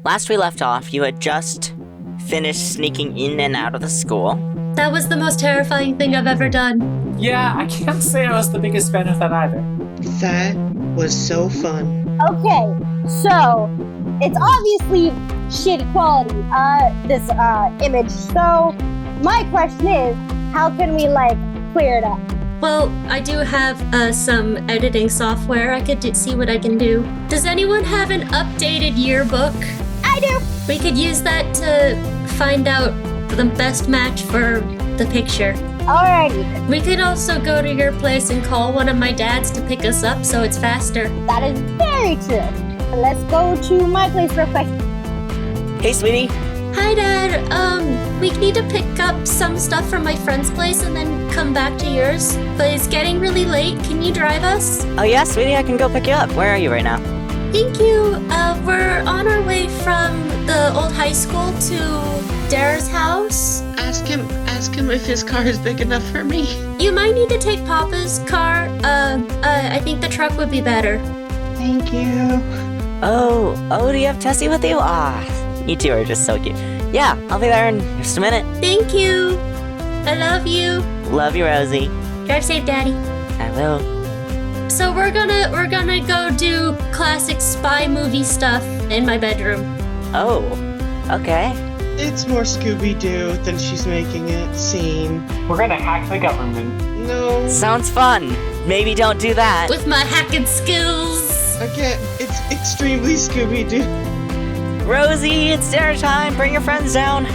Last we left off, you had just finished sneaking in and out of the school. That was the most terrifying thing I've ever done. Yeah, I can't say I was the biggest fan of that either. That was so fun. Okay, so it's obviously shitty quality, this image. So my question is, how can we clear it up? Well, I do have some editing software. I could see what I can do. Does anyone have an updated yearbook? I do. We could use that to find out the best match for the picture. Alrighty, We could also go to your place and call one of my dads to pick us up so it's faster. that is very true. Let's go to my place real quick. Hey, sweetie. Hi, Dad. We need to pick up some stuff from my friend's place and then come back to yours. But it's getting really late. Can you drive us? Oh yeah, sweetie, I can go pick you up. Where are you right now? Thank you. We're on our way from the old high school to Dara's house. Ask him if his car is big enough for me. You might need to take Papa's car. I think the truck would be better. Thank you. Oh, do you have Tessie with you? You two are just so cute. Yeah, I'll be there in just a minute. Thank you. I love you. Love you, Rosie. Drive safe, Daddy. I will. So we're gonna go do classic spy movie stuff in my bedroom. Oh, okay. It's more Scooby-Doo than she's making it seem. We're gonna hack the government. No. Sounds fun. Maybe don't do that. With my hacking skills. Again, it's extremely Scooby-Doo. Rosie, it's dinner time. Bring your friends down.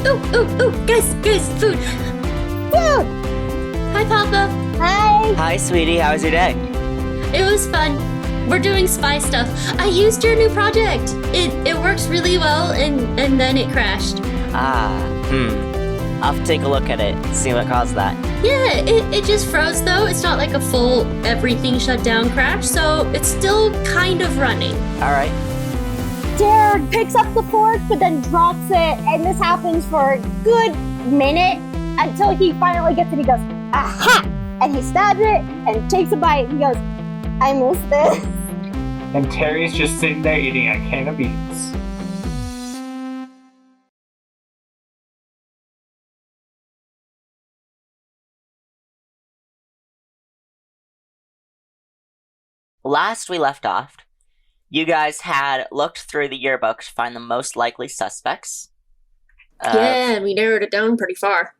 Ooh, guys, food. Food! Hi, Papa. Hi! Hi, sweetie. How was your day? It was fun. We're doing spy stuff. I used your new project. It works really well, and then it crashed. I'll have to take a look at it, see what caused that. Yeah, it just froze though. It's not like a full everything shut down crash, so it's still kind of running. Alright. Jared picks up the fork but then drops it, and this happens for a good minute until he finally gets it. He goes, aha! And he stabs it and takes a bite and he goes, I missed this. And Terry's just sitting there eating a can of beans. Last we left off, you guys had looked through the yearbook to find the most likely suspects. Yeah, and we narrowed it down pretty far.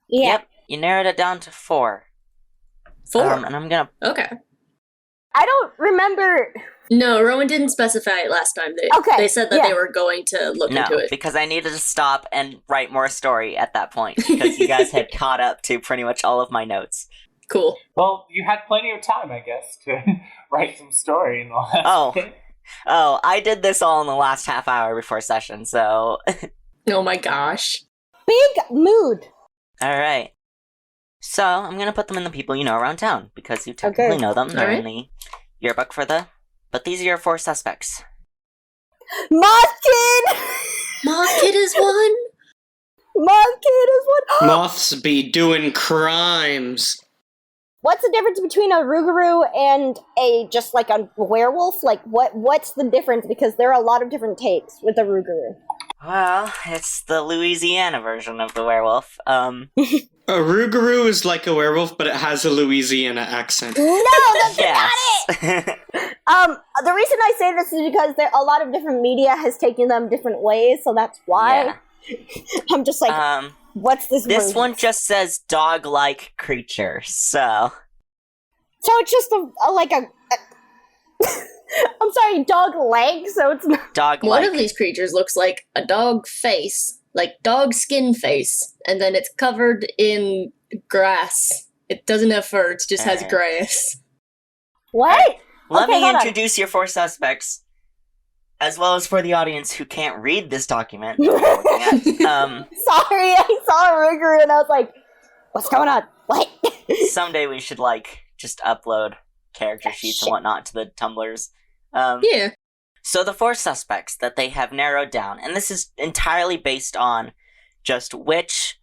Yeah. Yep, you narrowed it down to 4. 4. And I'm gonna... Okay. I don't remember. No, Rowan didn't specify it last time. They said that they were going to look No, into it. because I needed to stop and write more story at that point, because you guys had caught up to pretty much all of my notes. Cool. Well, you had plenty of time, I guess, to write some story in the last bit. Oh, I did this all in the last half hour before session, so... Oh my gosh. Big mood. Alright. So, I'm gonna put them in the people you know around town, because you technically know them. They're in the yearbook for the... But these are your 4 suspects. Moth Kid! Moth Kid is one? Moth Kid is one. Moths be doing crimes. What's the difference between a Rougarou and just a werewolf? What's the difference? Because there are a lot of different takes with the Rougarou. Well, it's the Louisiana version of the werewolf. A Rougarou is like a werewolf, but it has a Louisiana accent. No, that's not it! The reason I say this is because a lot of different media has taken them different ways, so that's why. Yeah. I'm just what's this This version? one just says dog-like creature, so... So it's just I'm sorry, dog leg, so it's not... Dog-like. One of these creatures looks like a dog face, like dog skin face, and then it's covered in grass. It doesn't have fur, it just has grass. What? Let Okay, me hold on. introduce your 4 suspects, as well as for the audience who can't read this document. that we're looking at. Sorry, I saw a Rougarou and I was like, what's going on? What? Someday we should, just upload character sheets and whatnot to the Tumblrs. Yeah. So the 4 suspects that they have narrowed down, and this is entirely based on just which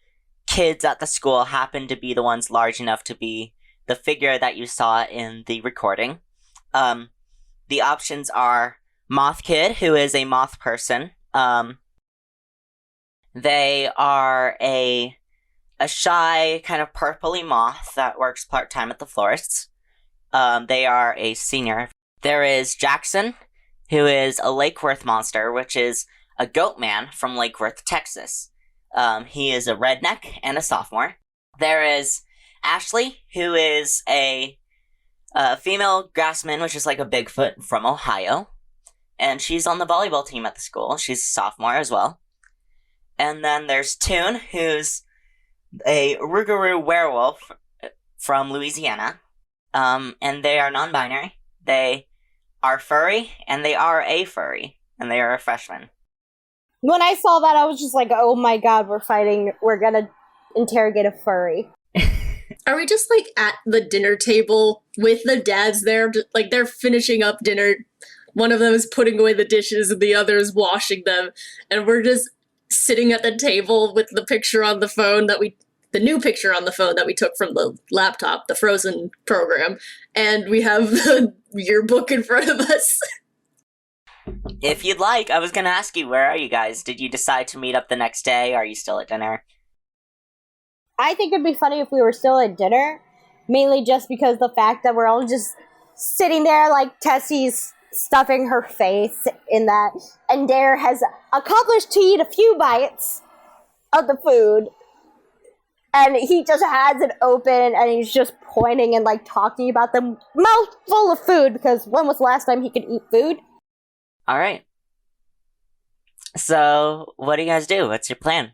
kids at the school happen to be the ones large enough to be the figure that you saw in the recording. The options are Moth Kid, who is a moth person. They are a shy, kind of purpley moth that works part-time at the florists. They are a senior. There is Jackson, who is a Lake Worth monster, which is a goat man from Lake Worth, Texas. He is a redneck and a sophomore. There is Ashley, who is a female grassman, which is like a Bigfoot from Ohio. And she's on the volleyball team at the school. She's a sophomore as well. And then there's Toon, who's a Rougarou werewolf from Louisiana. And they are non-binary. They are furry, and they are a furry, and they are a freshman. When I saw that, I was just like, oh my god, we're gonna interrogate a furry. Are we just like at the dinner table with the dads there? Like they're finishing up dinner. One of them is putting away the dishes and the other is washing them. And we're just sitting at the table with the picture on the phone the new picture on the phone that we took from the laptop, the Frozen program. And we have the yearbook in front of us. If you'd like, I was going to ask you, where are you guys? Did you decide to meet up the next day? Are you still at dinner? I think it'd be funny if we were still at dinner, mainly just because the fact that we're all just sitting there like Tessie's stuffing her face in that, and Dare has accomplished to eat a few bites of the food, and he just has it open, and he's just pointing and like talking about the mouthful of food, because when was the last time he could eat food? All right. So, what do you guys do? What's your plan?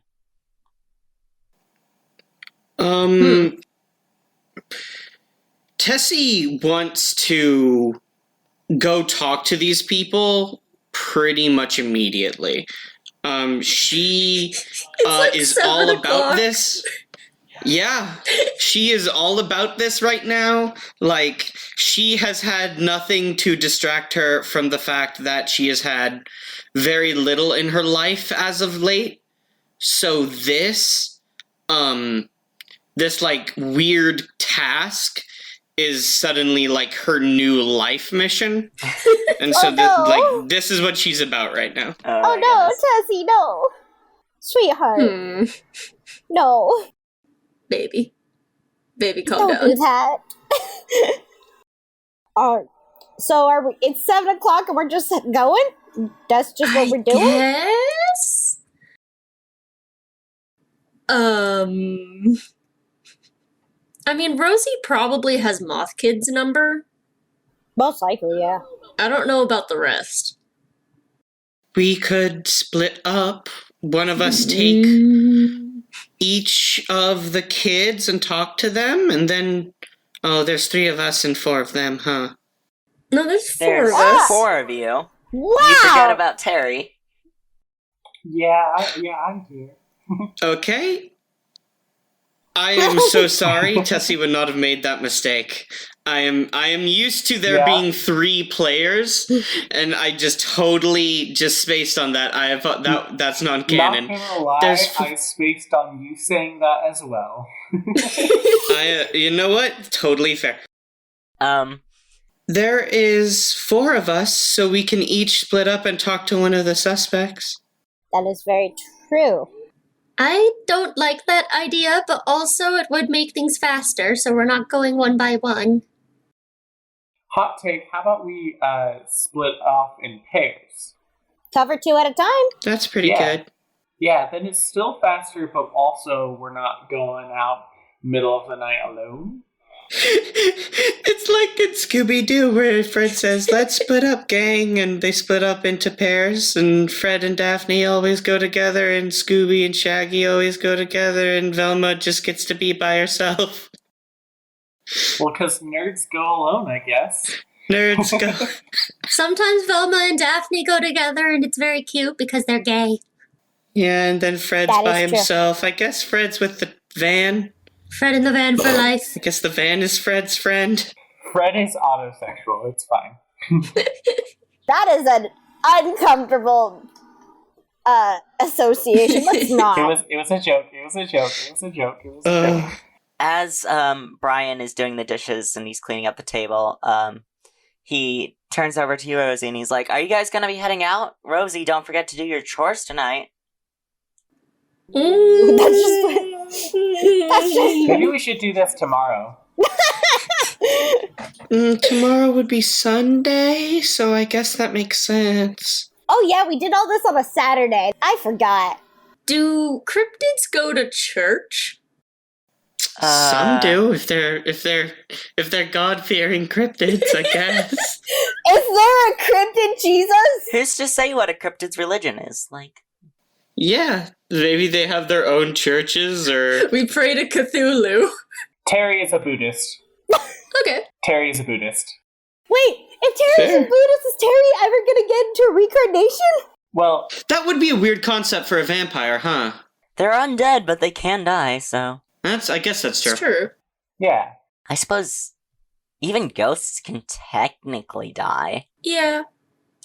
Tessie wants to go talk to these people pretty much immediately. She like is 7 all o'clock. about this. Yeah, she is all about this right now. Like, she has had nothing to distract her from the fact that she has had very little in her life as of late. So this like weird task is suddenly like her new life mission. And so this is what she's about right now. Oh no, Tessie, no. Sweetheart. No. Baby, calm Don't down. do that. So are we? It's 7 o'clock and we're just going? That's just what we're doing? Yes. I mean, Rosie probably has Moth Kid's number. Most likely, yeah. I don't know about the rest. We could split up. One of us take each of the kids and talk to them, and then... Oh, there's 3 of us and 4 of them, huh? No, there's 4 There's of us. 4 of you. Wow! You forget about Terry. Yeah, I'm here. Okay. I am so sorry. Tessie would not have made that mistake. I am used to there being 3 players, and I just totally spaced on that. I thought that's non-canon. Not gonna lie, I spaced on you saying that as well. You know what? Totally fair. There is 4 of us, so we can each split up and talk to one of the suspects. That is very true. I don't like that idea, but also it would make things faster, so we're not going one by one. Hot take, how about we split off in pairs? Cover 2 at a time? That's pretty good. Yeah, then it's still faster, but also we're not going out middle of the night alone. It's like in Scooby-Doo where Fred says, let's split up, gang, and they split up into pairs, and Fred and Daphne always go together, and Scooby and Shaggy always go together, and Velma just gets to be by herself. Well, because nerds go alone, I guess. Nerds go. Sometimes Velma and Daphne go together, and it's very cute because they're gay. Yeah, and then Fred's That is by true. himself. I guess Fred's with the van. Fred in the van for life. I guess the van is Fred's friend. Fred is autosexual, it's fine. That is an uncomfortable association. Let's not. It was a joke. As Brian is doing the dishes and he's cleaning up the table, he turns over to you, Rosie, and he's like, "Are you guys gonna be heading out? Rosie, don't forget to do your chores tonight." That's just Maybe we should do this tomorrow. Tomorrow would be Sunday, so I guess that makes sense. Oh yeah, we did all this on a Saturday. I forgot. Do cryptids go to church? Some do if they're God-fearing cryptids, I guess. Is there a cryptid Jesus? Who's to say what a cryptid's religion is? Like, Yeah, maybe they have their own churches, or We pray to Cthulhu. Terry is a Buddhist. Okay. Terry is a Buddhist. Wait, if Terry's Fair. a Buddhist, is Terry ever gonna get into reincarnation? Well, that would be a weird concept for a vampire, huh? they're undead, but they can die, so I guess that's true. It's true. yeah. I suppose even ghosts can technically die. Yeah.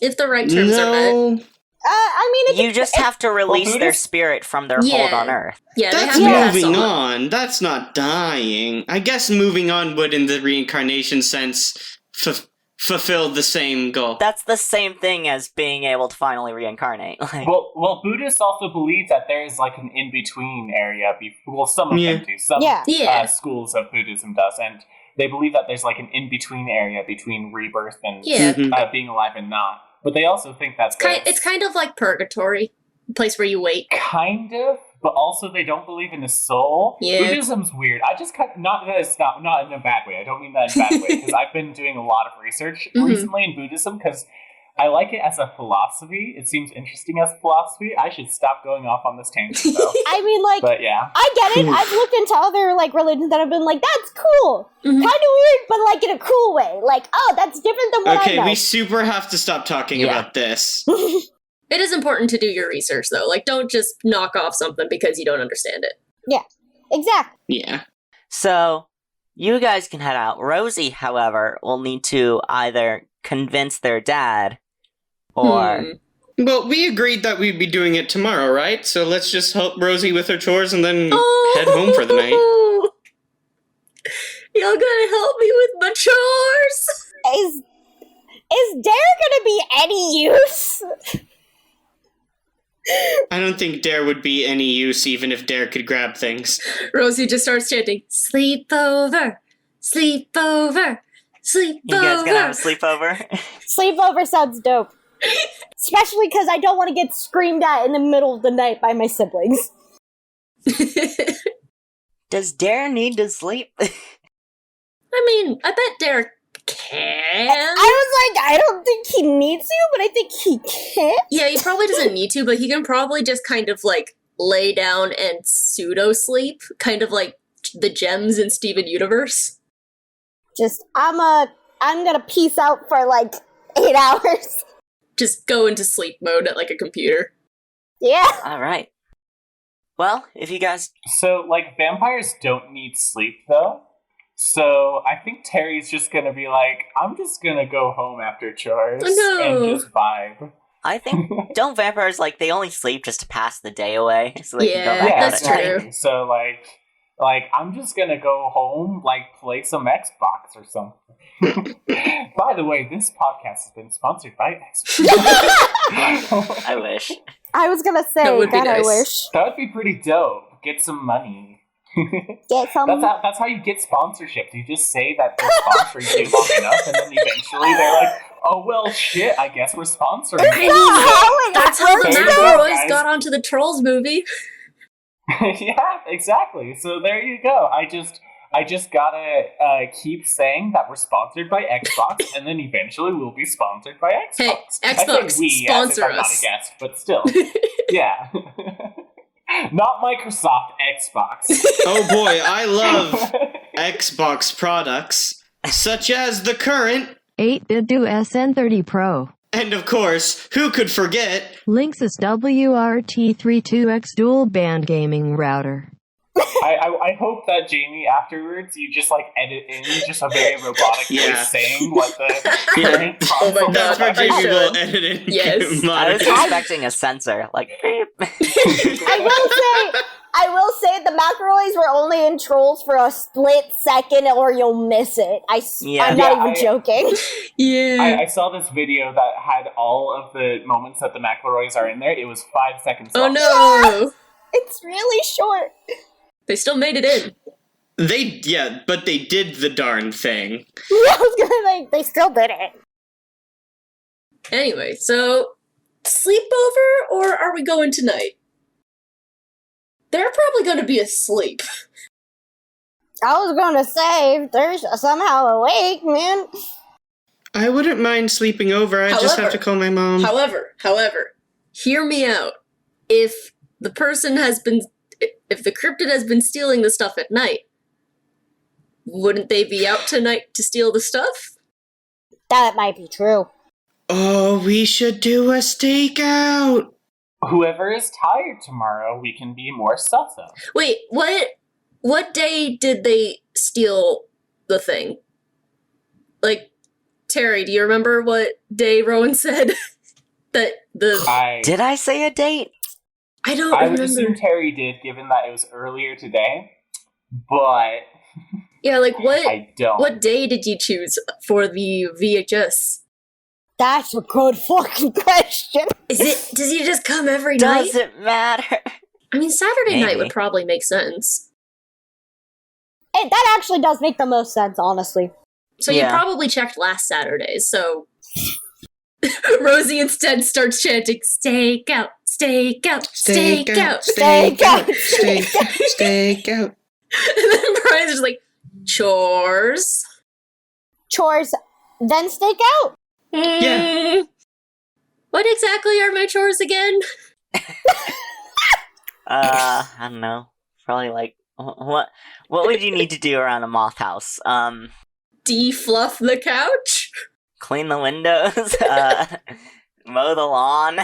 If the right terms are met. No, I mean, You just have to release their Buddhists- spirit from their hold Yeah. on Earth. Yeah, they have that's to pass moving on. on. That's not dying. I guess moving on would, in the reincarnation sense, fulfill the same goal. That's the same thing as being able to finally reincarnate. Like, Well, Buddhists also believe that there is like an in-between area. Well, some of Yeah. them do. Some Yeah. schools of Buddhism does, and they believe that there's like an in-between area between rebirth and Yeah. Mhm. being alive and not. But they also think that It's kind of like purgatory. A place where you wait. kind of, but also they don't believe in the soul. Yeah. Buddhism's weird. I just not that it's not in a bad way. I don't mean that in a bad way, because I've been doing a lot of research Mhm. recently in Buddhism because I like it as a philosophy. It seems interesting as a philosophy. I should stop going off on this tangent though. I mean, like, But yeah. I get it. I've looked into other like religions that have been like, that's cool, Mhm. kind of weird, but like in a cool way. Like, oh, that's different than what Okay, I know. we super have to stop talking Yeah. about this. It is important to do your research, though. Like, don't just knock off something because you don't understand it. Exactly. Yeah. so you guys can head out. Rosie, however, will need to either convince their dad or Well, we agreed that we'd be doing it tomorrow, right? So let's just help Rosie with her chores and then head home for the night. Y'all gonna help me with my chores? Is Dare gonna be any use? I don't think Dare would be any use even if Dare could grab things. Rosie just starts chanting, sleepover, sleepover, sleepover. you guys gonna have a sleepover. Sleepover sounds dope. Especially because I don't want to get screamed at in the middle of the night by my siblings. Does Dare need to sleep? I mean, I bet Derek can. I was like, I don't think he needs to, but I think he can. Yeah, he probably doesn't need to, but he can probably just kind of like lay down and pseudo sleep, kind of like the gems in Steven Universe. Just, I'm gonna peace out for like 8 hours. Just go into sleep mode at like a computer. Yeah. All right. Well, if you guys So, like, vampires don't need sleep, though. So, I think Terry's just gonna be like, I'm just gonna go home after chores Oh, no. and just vibe. I think don't vampires like they only sleep just to pass the day away, so they Yeah, can go back out that's at night. true. exactly. So, like, I'm just gonna go home, like, play some Xbox or something. By the way, this podcast has been sponsored by Xbox. I wish. I was gonna say, That would be God, I nice. wish. That would be pretty dope. Get some money. Get some. That's how you get sponsorships. You just say that they're sponsoring you long enough, and then eventually they're like, "Oh well, shit. I guess we're sponsoring." It's you." not how it That's how the There you works. go, McElroys guys. got onto the Trolls movie. Yeah, exactly. So there you go. I just gotta keep saying that we're sponsored by Xbox, and then eventually we'll be sponsored by Xbox. Hey, I say Xbox, we, sponsor as if I'm us. not a guest, but still, yeah. Not Microsoft, Xbox. Oh boy, I love Xbox products, such as the current, 8-bit do SN30 Pro. and of course, who could forget, Linksys WRT32X dual band gaming router. I hope that Jamie afterwards you just like edit in just a very robotic Yeah. voice saying what the Yeah. current Oh my console God, that's where I Jamie will should. edit in. Yes. I was monitor. expecting a sensor, like beep. I will say, I will say the McElroys were only in trolls for a split second, or you'll miss it. I'm not even joking. Yeah. I saw this video that had all of the moments that the McElroys are in there. It was 5 seconds Oh long. no! It's really short. They still made it in. But they did the darn thing. I was gonna they still did it. Anyway, so sleepover or are we going tonight? They're probably going to be asleep. I was gonna say, if they're somehow awake, man. I wouldn't mind sleeping over. I just have to call my mom. However, hear me out. If the cryptid has been stealing the stuff at night, wouldn't they be out tonight to steal the stuff? That might be true. Oh, we should do a stakeout. Whoever is tired tomorrow, we can be more sus of. Wait, what day did they steal the thing? Like, Terry, do you remember what day Rowan said that the... Did I say a date? I don't I remember. would assume Terry did, given that it was earlier today, but... Yeah, like, I don't. what day did you choose for the VHS? That's a good fucking question. Does he just come every night? Does it matter? I mean, Saturday night Maybe. would probably make sense. That actually does make the most sense, honestly. So you probably checked last Saturday, so... Rosie instead starts chanting, "Stake out, stake out, stake out, stake out, stake out." And then Brian's just like, chores. Chores, then stake out. Yeah. What exactly are my chores again? I don't know. Probably like what would you need to do around a moth house? Defluff the couch? Clean the windows, mow the lawn.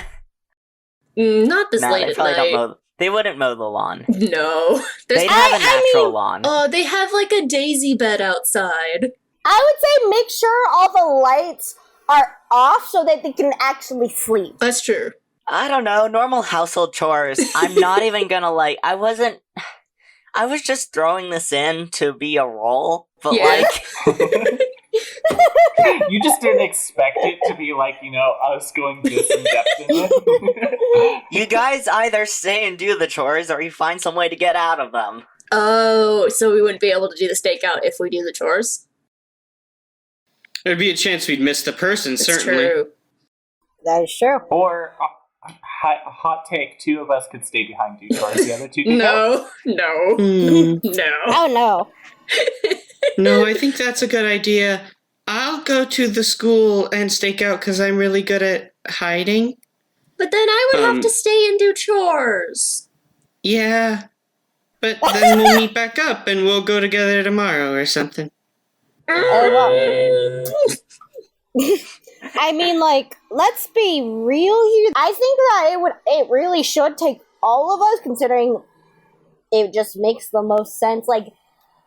Not this No, late they at probably night. don't mow. They wouldn't mow the lawn. No. They'd have a natural lawn. Oh, they have like a daisy bed outside. I would say make sure all the lights are off so that they can actually sleep. That's true. I don't know, normal household chores. I'm not even gonna I was just throwing this in to be a role, but Yeah. You just didn't expect it to be us going this in depth in it. you guys either stay and do the chores or you find some way to get out of them. Oh, so we wouldn't be able to do the stakeout if we do the chores? There'd be a chance we'd miss the person, That's certainly. true. That is true. Or, hot take, 2 of us could stay behind you, towards the other 2 can go. No. No. Oh no. No, I think that's a good idea. I'll go to the school and stake out because I'm really good at hiding. But then I would have to stay and do chores. Yeah. But then we'll meet back up and we'll go together tomorrow or something. Oh, well. I mean, let's be real here. I think that it really should take all of us, considering it just makes the most sense. Like,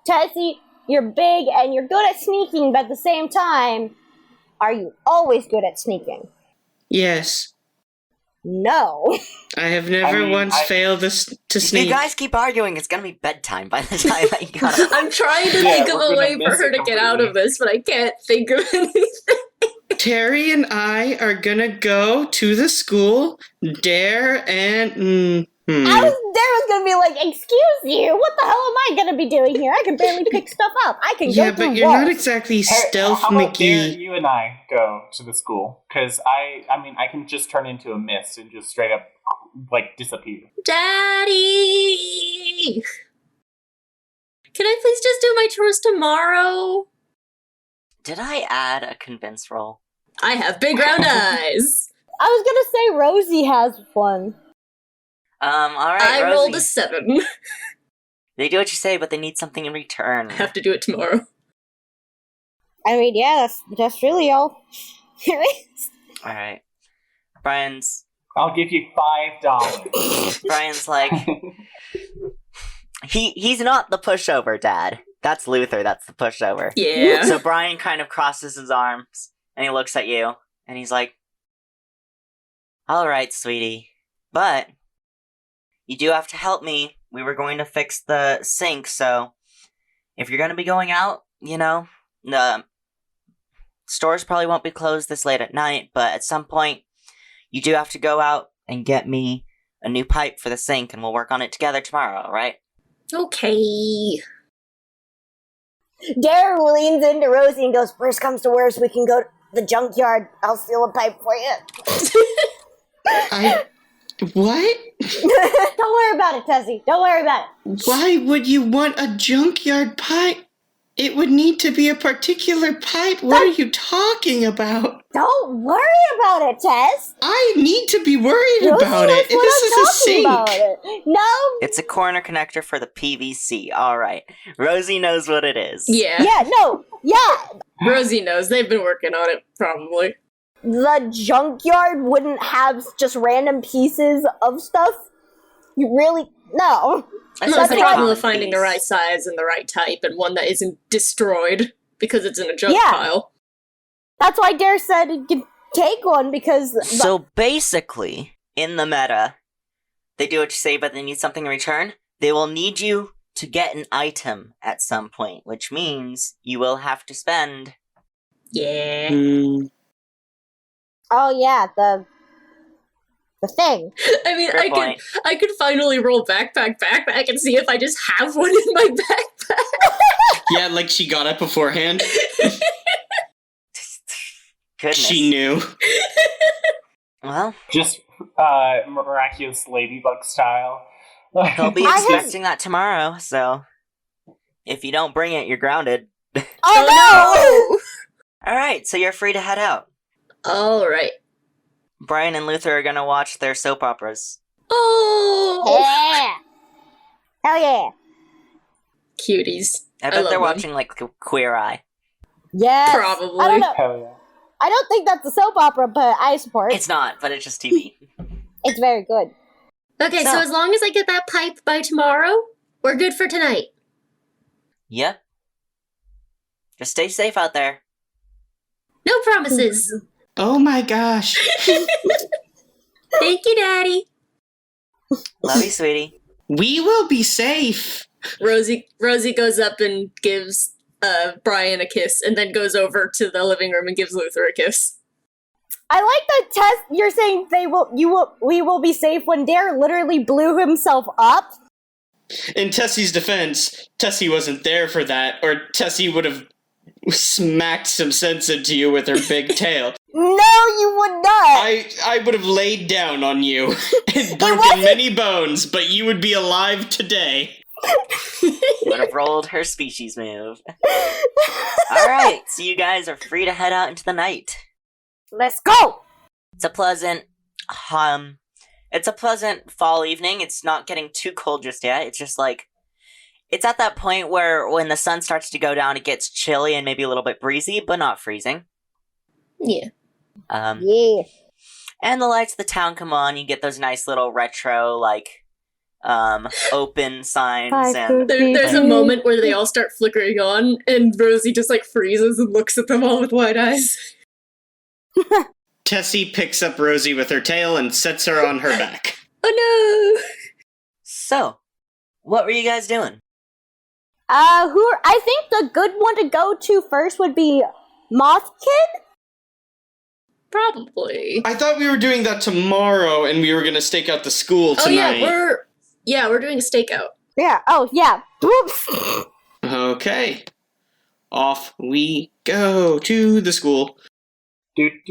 Tessie, you're big and you're good at sneaking, but at the same time, are you always good at sneaking? Yes. No. I have never once failed to sneak. You guys keep arguing, it's gonna be bedtime by the time that you got I'm trying to think of a way for her to get out of this, but I can't think of anything. Terry and I are gonna go to the school, dare, and... I was gonna be like, excuse you, what the hell am I gonna be doing here? I can barely pick stuff up. I can Yeah, go through but you're walls. not exactly stealth, How about Mickey. dare you and I go to the school? Because I can just turn into a mist and just straight up, disappear. Daddy! Can I please just do my chores tomorrow? Did I add a convince roll? I have big round eyes. I was gonna say Rosie has one. Alright, I Rosie. rolled a 7. They do what you say, but they need something in return. I have to do it tomorrow. I mean, yeah, that's really all there is. Alright. Brian's I'll give you $5. Brian's like he's not the pushover dad. That's Luther, that's the pushover. Yeah. So Brian kind of crosses his arms and he looks at you and he's like, "Alright, sweetie, but you do have to help me we were going to fix the sink, so if you're going to be going out, the stores probably won't be closed this late at night, but at some point, you do have to go out and get me a new pipe for the sink, and we'll work on it together tomorrow, alright? Okay. Darren leans into Rosie and goes, worst comes to worst, we can go to the junkyard. I'll steal a pipe for you. What? Don't worry about it, Tessie. Don't worry about it. Why would you want a junkyard pipe? It would need to be a particular pipe. What are you talking about? Don't worry about it, Tess. I need to be worried Rosie about knows it. what This I'm is a talking sink. about it. No. It's a corner connector for the PVC, alright. Rosie knows what it is. Yeah. Yeah, no. Yeah. Rosie knows. They've been working on it, probably. The junkyard wouldn't have just random pieces of stuff. You really... No. It's That's the why- problem of finding the right size and the right type and one that isn't destroyed because it's in a junk Yeah. pile. That's why Dare said you could take one, because... So basically, in the meta, they do what you say, but they need something in return. They will need you to get an item at some point, which means you will have to spend. Yeah. Oh, yeah, the thing. I mean, Fair point. I could finally roll backpack and see if I just have one in my backpack. Yeah, like she got it beforehand. Goodness. She knew. Well, Just miraculous ladybug style. they'll be I have- expecting that tomorrow, so if you don't bring it, you're grounded. Oh, Alright, so you're free to head out. All right. Brian and Luther are gonna watch their soap operas. no! Oh, Yeah! Hell yeah! cuties. I I bet love they're them. watching, like, Queer Eye. Yes! Probably. I don't know. Hell yeah. I don't think that's a soap opera, but I support. It's not, but it's just TV. It's very good. Okay, so So- as long as I get that pipe by tomorrow, we're good for tonight. Yep. Just stay safe out there. No promises. Oh my gosh. Thank you, Daddy. Love you, sweetie. We will be safe. Rosie goes up and gives Brian a kiss, and then goes over to the living room and gives Luther a kiss. I like the test. You're saying we will be safe when Dare literally blew himself up. In Tessie's defense, Tessie wasn't there for that, or Tessie would have smacked some sense into you with her big tail. No, you would not. I would have laid down on you and broken wasn't- many bones, but you would be alive today. Would have rolled her species move. Alright, so you guys are free to head out into the night. Let's go. It's a pleasant fall evening. It's not getting too cold just yet. It's just like, it's at that point where when the sun starts to go down, it gets chilly and maybe a little bit breezy, but not freezing. Yeah. Yeah. And the lights of the town come on. You get those nice little retro, open signs, and There's a moment where they all start flickering on, and Rosie just freezes and looks at them all with wide eyes. Tessie picks up Rosie with her tail and sets her on her back. Oh no! So, what were you guys doing? I think the good one to go to first would be Moth Kid. Probably. I thought we were doing that tomorrow and we were going to stake out the school tonight. Oh yeah, we're doing a stakeout. Yeah. Oh yeah. Whoops. Okay. Off we go to the school.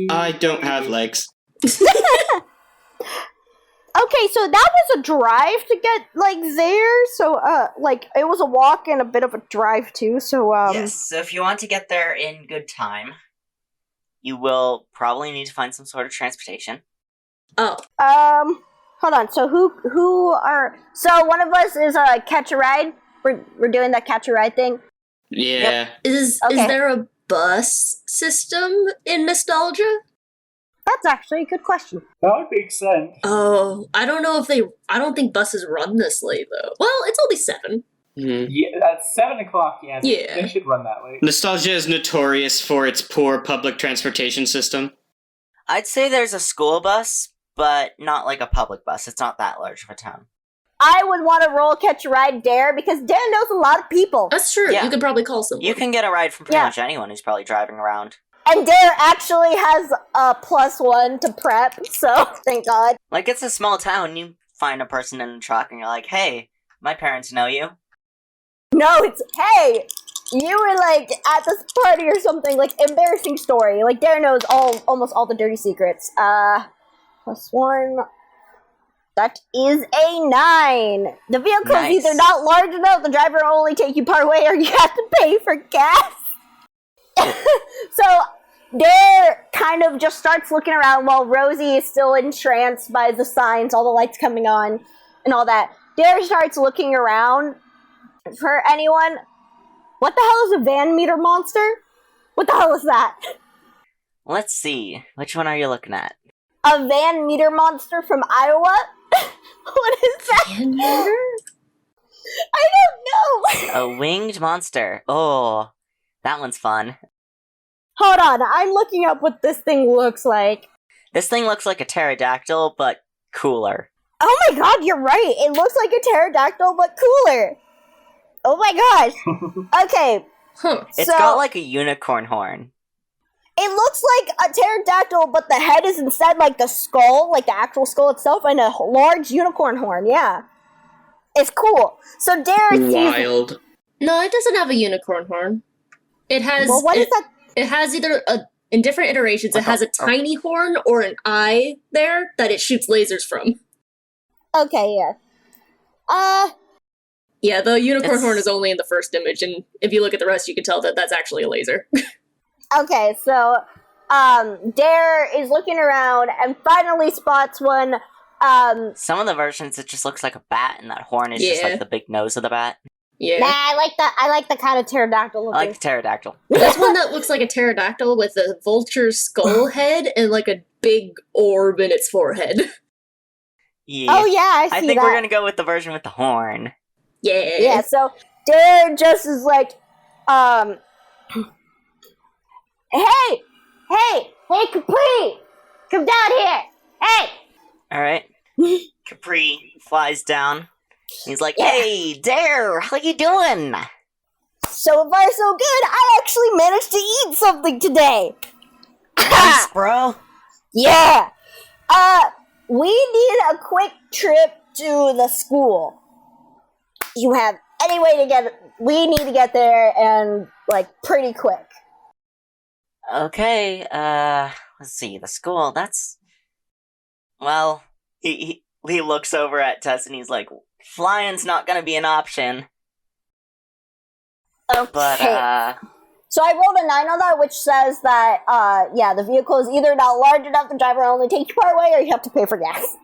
I don't have legs. Okay, so that was a drive to get there. So it was a walk and a bit of a drive too. So Yes, so if you want to get there in good time, you will probably need to find some sort of transportation. Oh. hold on. So so one of us is catch a ride. We're doing that catch a ride thing. Yeah. Is Okay. there a bus system in Nostalgia? That's actually a good question. That would make sense. Oh, I don't think buses run this late though. Well, it's only 7. Mhm. Yeah, at 7 o'clock, yeah. Yeah. They should run that late. Nostalgia is notorious for its poor public transportation system. I'd say there's a school bus, but not like a public bus. It's not that large of a town. I would want to roll catch a ride Dare because Dare knows a lot of people. That's true. Yeah. You could probably call someone. You can get a ride from pretty Yeah. much anyone who's probably driving around. And Dare actually has a +1 to prep, so thank God. Like, it's a small town. You find a person in a truck and you're like, hey, my parents know you. No, it's, hey, you were like at this party or something, like embarrassing story. Like Dare knows almost all the dirty secrets. +1. That is a 9. The vehicle Nice. is either not large enough, the driver will only take you part way, or you have to pay for gas. So Dare kind of just starts looking around while Rosie is still entranced by the signs, all the lights coming on, and all that. Dare starts looking around for anyone. What the hell is a van meter monster? What the hell is that? Let's see. Which one are you looking at? A van meter monster from Iowa? What is that? Van meter? I don't know. A winged monster. Oh, that one's fun. Hold on, I'm looking up what this thing looks like. This thing looks like a pterodactyl, but cooler. Oh my god, you're right. It looks like a pterodactyl, but cooler. Oh my gosh. Okay, Huh. It's so got like a unicorn horn. it looks like a pterodactyl, but the head is instead like the skull, like the actual skull itself, and a large unicorn horn. Yeah, it's cool. So Dare sees. Wild. No, it doesn't have a unicorn horn. It has. Well, what is that? It has either in different iterations. It has a tiny horn or an eye there that it shoots lasers from. Okay, yeah. Yeah, the unicorn It's- horn is only in the first image, and if you look at the rest, you can tell that that's actually a laser. Okay, so Dare is looking around and finally spots one. Some of the versions, it just looks like a bat, and that horn is just Yeah. like the big nose of the bat. Yeah. Nah, I like the kind of pterodactyl I looking. like the pterodactyl. There's one that looks like a pterodactyl with a vulture's skull head and like a big orb in its forehead. Yeah. Oh yeah, I see I think that. we're gonna go with the version with the horn. Yeah. Yeah, so Dare just is like, hey, Capri, come down here. Hey. Alright. Capri flies down. He's like, Yeah. hey, Dare, how you doing? So far, so good. I actually managed to eat something today. Nice, bro. Yeah. We need a quick trip to the school. You have any way to get? We need to get there and like pretty quick. Okay, let's see, the school, that's... Well, he looks over at Tess and he's like, flying's not gonna be an option, Okay. but, So I rolled a 9 on that, which says that, yeah, the vehicle is either not large enough, the driver will only take you part way, or you have to pay for gas.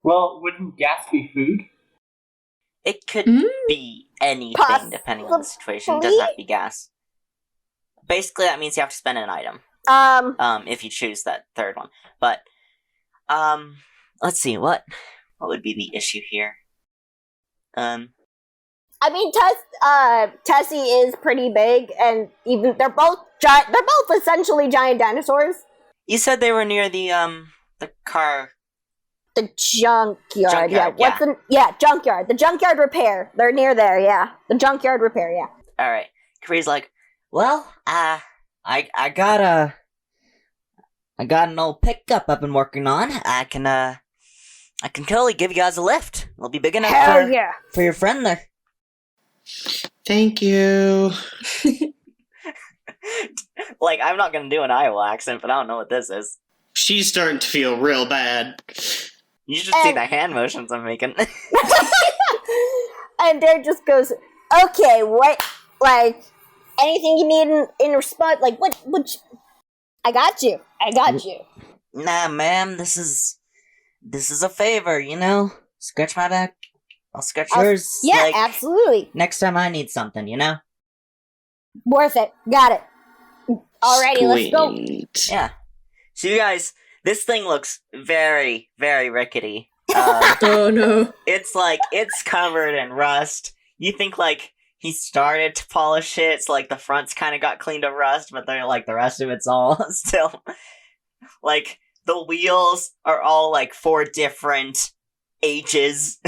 Well, wouldn't gas be food? it could Mm. be anything depending on the situation. It doesn't have to be gas. Basically, that means you have to spend an item, if you choose that third one. But, let's see, what would be the issue here? I mean, Tessie is pretty big, and even they're both essentially giant dinosaurs. You said they were near the car. The junkyard, Junkyard, yeah. Junkyard. The junkyard repair. They're near there, yeah. The junkyard repair, yeah. Alright. Capri's like, well, I got an old pickup I've been working on. I can totally give you guys a lift. It'll be big enough yeah. for your friend there. Thank you. Like, I'm not gonna do an Iowa accent, but I don't know what this is. She's starting to feel real bad. You should see the hand motions I'm making. And Dare just goes, okay, what, like, anything you need in response, like, what, I got you. Nah, ma'am, this is a favor, you know? Scratch my back, I'll scratch yours. Yeah, like, absolutely. next time I need something, you know? Worth it. Got it. Alrighty, let's go. Sweet. Yeah. So you guys, this thing looks very, very rickety. Oh no. It's like, it's covered in rust. You think, like, he started to polish it, so, like, the front's kind of got cleaned of rust, but they're, like, the rest of it's all still... Like, the wheels are all, like, 4 different ages.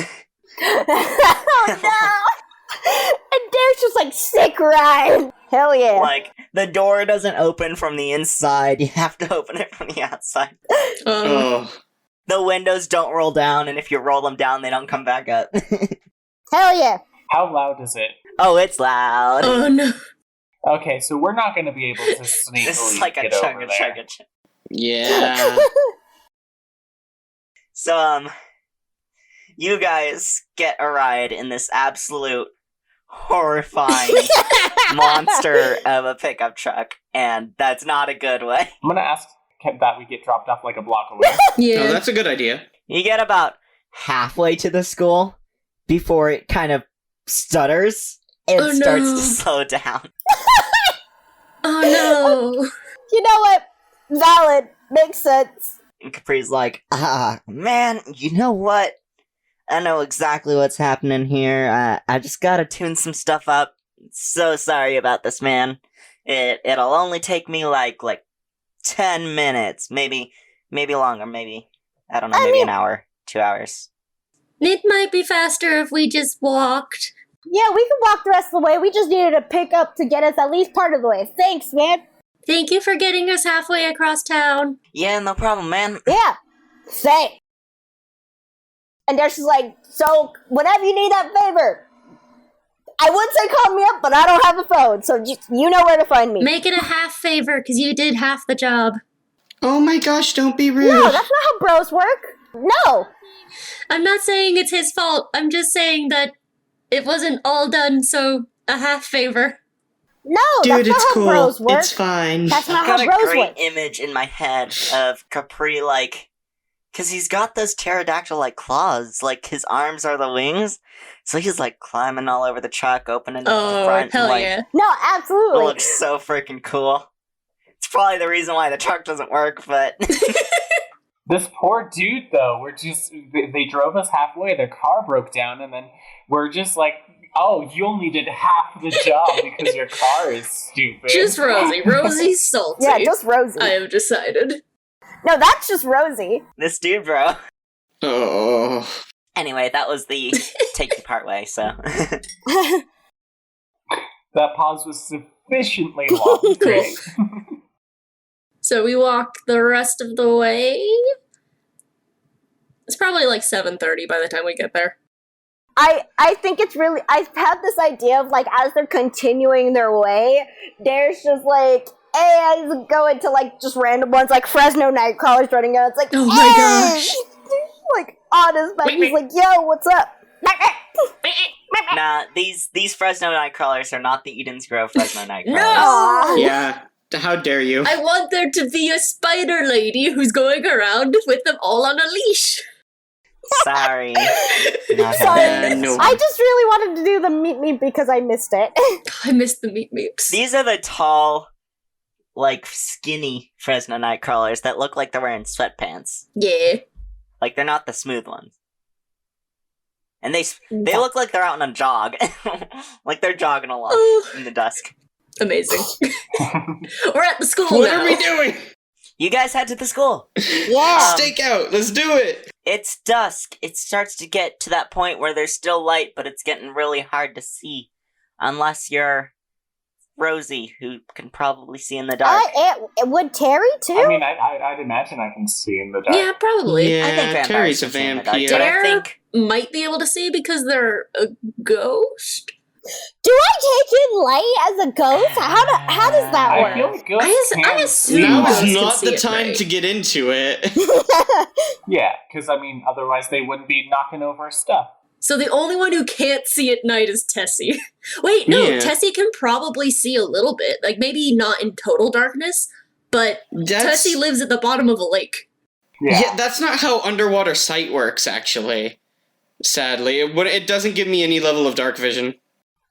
Oh no! And Derek's just like, sick ride. Hell yeah. Like, the door doesn't open from the inside. You have to open it from the outside. Oh. The windows don't roll down, and if you roll them down, they don't come back up. Hell yeah. How loud is it? Oh, it's loud. Oh no. Okay, so we're not going to be able to This sneakily is like a get chugga over there. chugga chugga. Yeah. So, you guys get a ride in this absolute horrifying monster of a pickup truck, and that's not a good way. I'm going to ask that we get dropped off like a block away. Yeah. Oh, that's a good idea. You get about halfway to the school before it kind of stutters and Oh, starts no. to slow down. Oh no. You know what? Valid. Makes sense. And Capri's like, man, you know what? I know exactly what's happening here. I just gotta tune some stuff up. So sorry about this, man. It'll only take me like 10 minutes, maybe longer, maybe, I don't know, I maybe mean- an hour, 2 hours. It might be faster if we just walked. Yeah, we can walk the rest of the way. We just needed a pickup to get us at least part of the way. Thanks, man. Thank you for getting us halfway across town. Yeah, no problem, man. Yeah. Thanks. And Derek's just like, so whenever you need that favor, I would say call me up, but I don't have a phone, so just, you know where to find me. Make it a half favor, because you did half the job. Oh my gosh, don't be rude. No, that's not how bros work. No. I'm not saying it's his fault. I'm just saying that it wasn't all done, so a half favor. No, Dude, that's not it's how cool. bros work. It's fine. That's not I've how got a bros great work. image in my head of Capri, like, because he's got those pterodactyl-like claws, like his arms are the wings, so he's like climbing all over the truck, opening up the Oh, front. hell and, like, yeah. No, It absolutely. looks so freaking cool. It's probably the reason why the truck doesn't work, but This poor dude, though, they drove us halfway, their car broke down, and then we're just like, oh, you only did half the job because your car is stupid. Just Rosie. Rosie's salty. Yeah, just Rosie. I have decided. No, that's just Rosie. this dude, bro. Oh. Anyway, that was the take you part way, so. That pause was sufficiently long. Great. So we walk the rest of the way. It's probably like 7:30 by the time we get there. I think it's really, I've had this idea of like, as they're continuing their way, there's just like, hey, I was going to like just random ones, like Fresno Nightcrawlers running out. It's like, Oh my hey! gosh. Like, on his back, he's like, yo, what's up? Nah, these Fresno Nightcrawlers are not the Eden's Grove Fresno Nightcrawlers. No! Yeah. How dare you? I want there to be a spider lady who's going around with them all on a leash. Sorry. Not Sorry. happening. No. I just really wanted to do the meet me because I missed it. I miss the meat meeps. These are the tall, like, skinny Fresno Nightcrawlers that look like they're wearing sweatpants. Yeah. Like, they're not the smooth ones. And they look like they're out on a jog. Like they're jogging along Oh, in the dusk. amazing. We're at the school What now. are we doing? You guys head to the school. Yeah. Stake out. Let's do it. It's dusk. It starts to get to that point where there's still light, but it's getting really hard to see. Unless you're Rosie, who can probably see in the dark. Would Terry too? I mean, I'd imagine I can see in the dark. Yeah, probably. Yeah, I think vampires Terry's a can see in the dark, vampire. but I Dare think might be able to see because they're a ghost. Do I take in light as a ghost? How does that I work? feel like ghosts I can assume see Now ghosts is can not see the it, time right? to get into it. Yeah, because I mean, otherwise they wouldn't be knocking over stuff. So the only one who can't see at night is Tessie. Wait, no, Yeah. Tessie can probably see a little bit. Like maybe not in total darkness, but Tessie lives at the bottom of a lake. Yeah, that's not how underwater sight works, actually. Sadly. It doesn't give me any level of dark vision.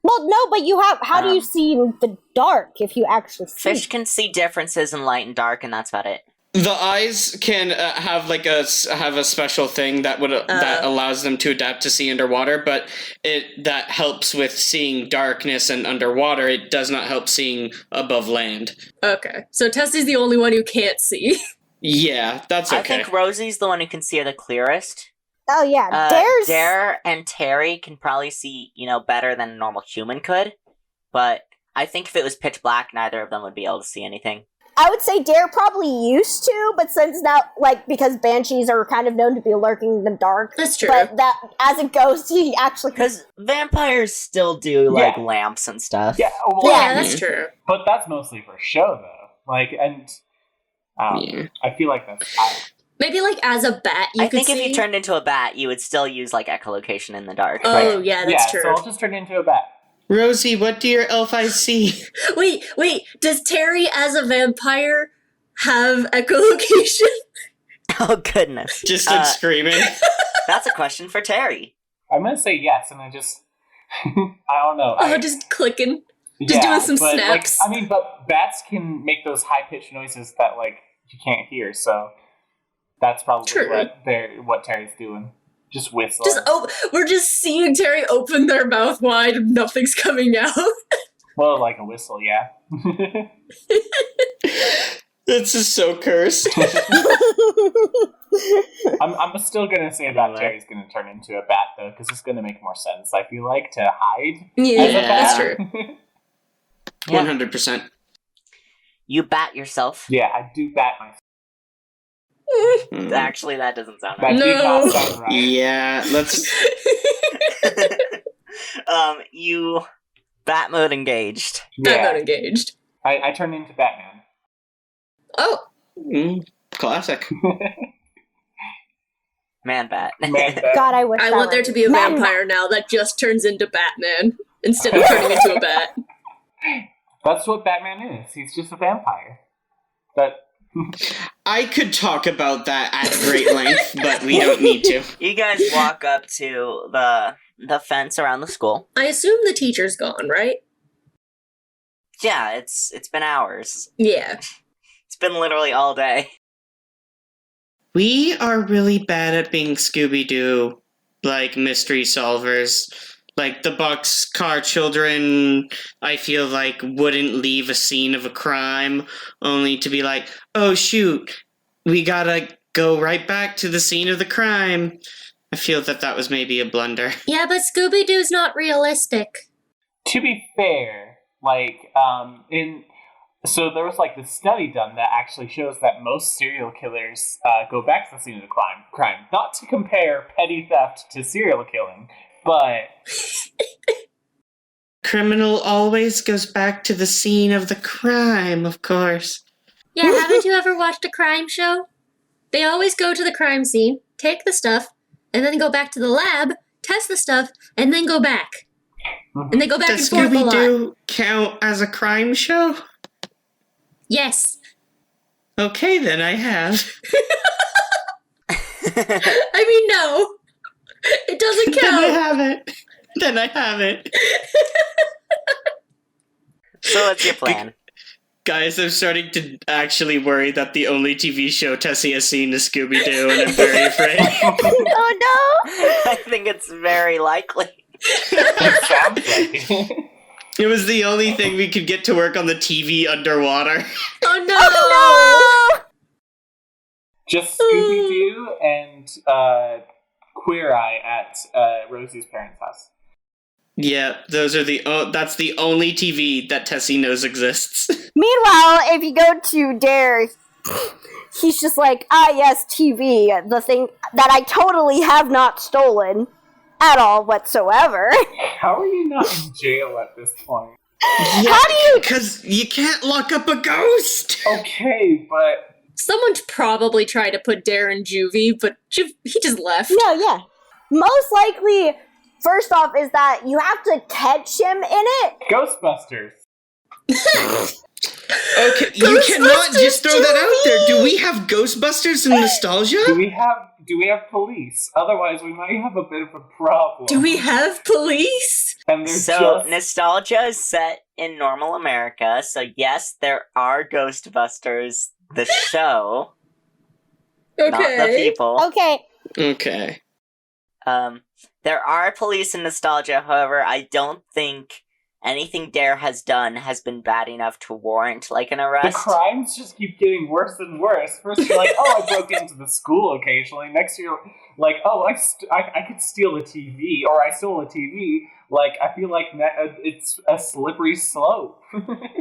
Well, no, but you have. How do you see in the dark if you actually see? fish can see differences in light and dark, and that's about it. The eyes can have like have a special thing that would that allows them to adapt to see underwater, but that helps with seeing darkness and underwater. It does not help seeing above land. Okay, so Tessie's the only one who can't see. Yeah, that's okay. I think Rosie's the one who can see her the clearest. Oh yeah, Dare's. Dare and Terry can probably see, better than a normal human could. But I think if it was pitch black, neither of them would be able to see anything. I would say Dare probably used to, but since now, because banshees are kind of known to be lurking in the dark. That's true. But that, as a ghost, he actually. Because vampires still do, lamps and stuff. Yeah, Yeah, that's true. But that's mostly for show, though. I feel like that's... Maybe, as a bat, I think if you turned into a bat, you would still use, echolocation in the dark. Oh, Right. yeah, that's true. So I'll just turn into a bat. Rosie, what do your elf eyes see? Wait, does Terry as a vampire have echolocation? Oh, goodness. Just screaming. That's a question for Terry. I'm gonna say yes, and I just... I don't know. Just clicking. Just doing some snaps. But bats can make those high-pitched noises that, you can't hear, so... That's probably True. what Terry's doing. Just whistling. We're just seeing Terry open their mouth wide and nothing's coming out. Well, like a whistle, yeah. This is so cursed. I'm still gonna say that Terry's gonna turn into a bat though, because it's gonna make more sense. I feel like to hide. Yeah, as a bat. that's true. 100%. You bat yourself. Yeah, I do bat myself. Actually, that doesn't sound That right. did not sound right. Yeah, let's... You bat mode engaged. I'm not engaged. I turned into Batman. Oh. Classic. Man bat. Man bat. God, I wish. I that want there were- to be a Man, vampire now that just turns into Batman instead of turning into a bat. That's what Batman is. He's just a vampire. But I could talk about that at great length, but we don't need to. You guys walk up to the fence around the school. I assume the teacher's gone, right? Yeah, it's been hours. Yeah. It's been literally all day. We are really bad at being Scooby-Doo, mystery solvers. The Boxcar Children, I feel wouldn't leave a scene of a crime, only to be oh shoot, we gotta go right back to the scene of the crime. I feel that was maybe a blunder. Yeah, but Scooby-Doo's not realistic. to be fair, so there was this study done that actually shows that most serial killers go back to the scene of the crime. Not to compare petty theft to serial killing, but Criminal always goes back to the scene of the crime, of course. Yeah, haven't you ever watched a crime show? They always go to the crime scene, take the stuff, and then go back to the lab, test the stuff, and then go back. And they go back Does and forth a lot. Scooby-Doo count as a crime show? Yes. Okay, then I have. No. It doesn't Then I count. haven't. Then I haven't. So what's your plan? Guys, I'm starting to actually worry that the only TV show Tessie has seen is Scooby-Doo, and I'm very afraid. Oh no! I think it's very likely. it sounds like it. It was the only thing we could get to work on the TV underwater. Oh no! Oh no! Just Scooby-Doo and Queer Eye at Rosie's parents' house. Yeah, those are that's the only TV that Tessie knows exists. Meanwhile, if you go to Dare, he's just yes, TV, the thing that I totally have not stolen at all whatsoever. How are you not in jail at this point? Yeah, How do you? because you can't lock up a ghost! Okay, but Someone probably tried to put Dare in juvie, but he just left. No, yeah. Most likely, first off, is that you have to catch him in it. Ghostbusters. Okay, you cannot just throw that out there. Do we have Ghostbusters in nostalgia? Do we have police? Otherwise, we might have a bit of a problem. Do we have police? And they're So, just... nostalgia is set in normal America, so yes, there are Ghostbusters, the show, not the people. Okay. Okay. There are police in nostalgia, however, I don't think anything Dare has done has been bad enough to warrant like an The arrest. crimes just keep getting worse and worse. First you're like, oh, I broke into the school occasionally. Next you're like, oh, I could steal a TV, or I stole a TV. Like, I feel like it's a slippery slope.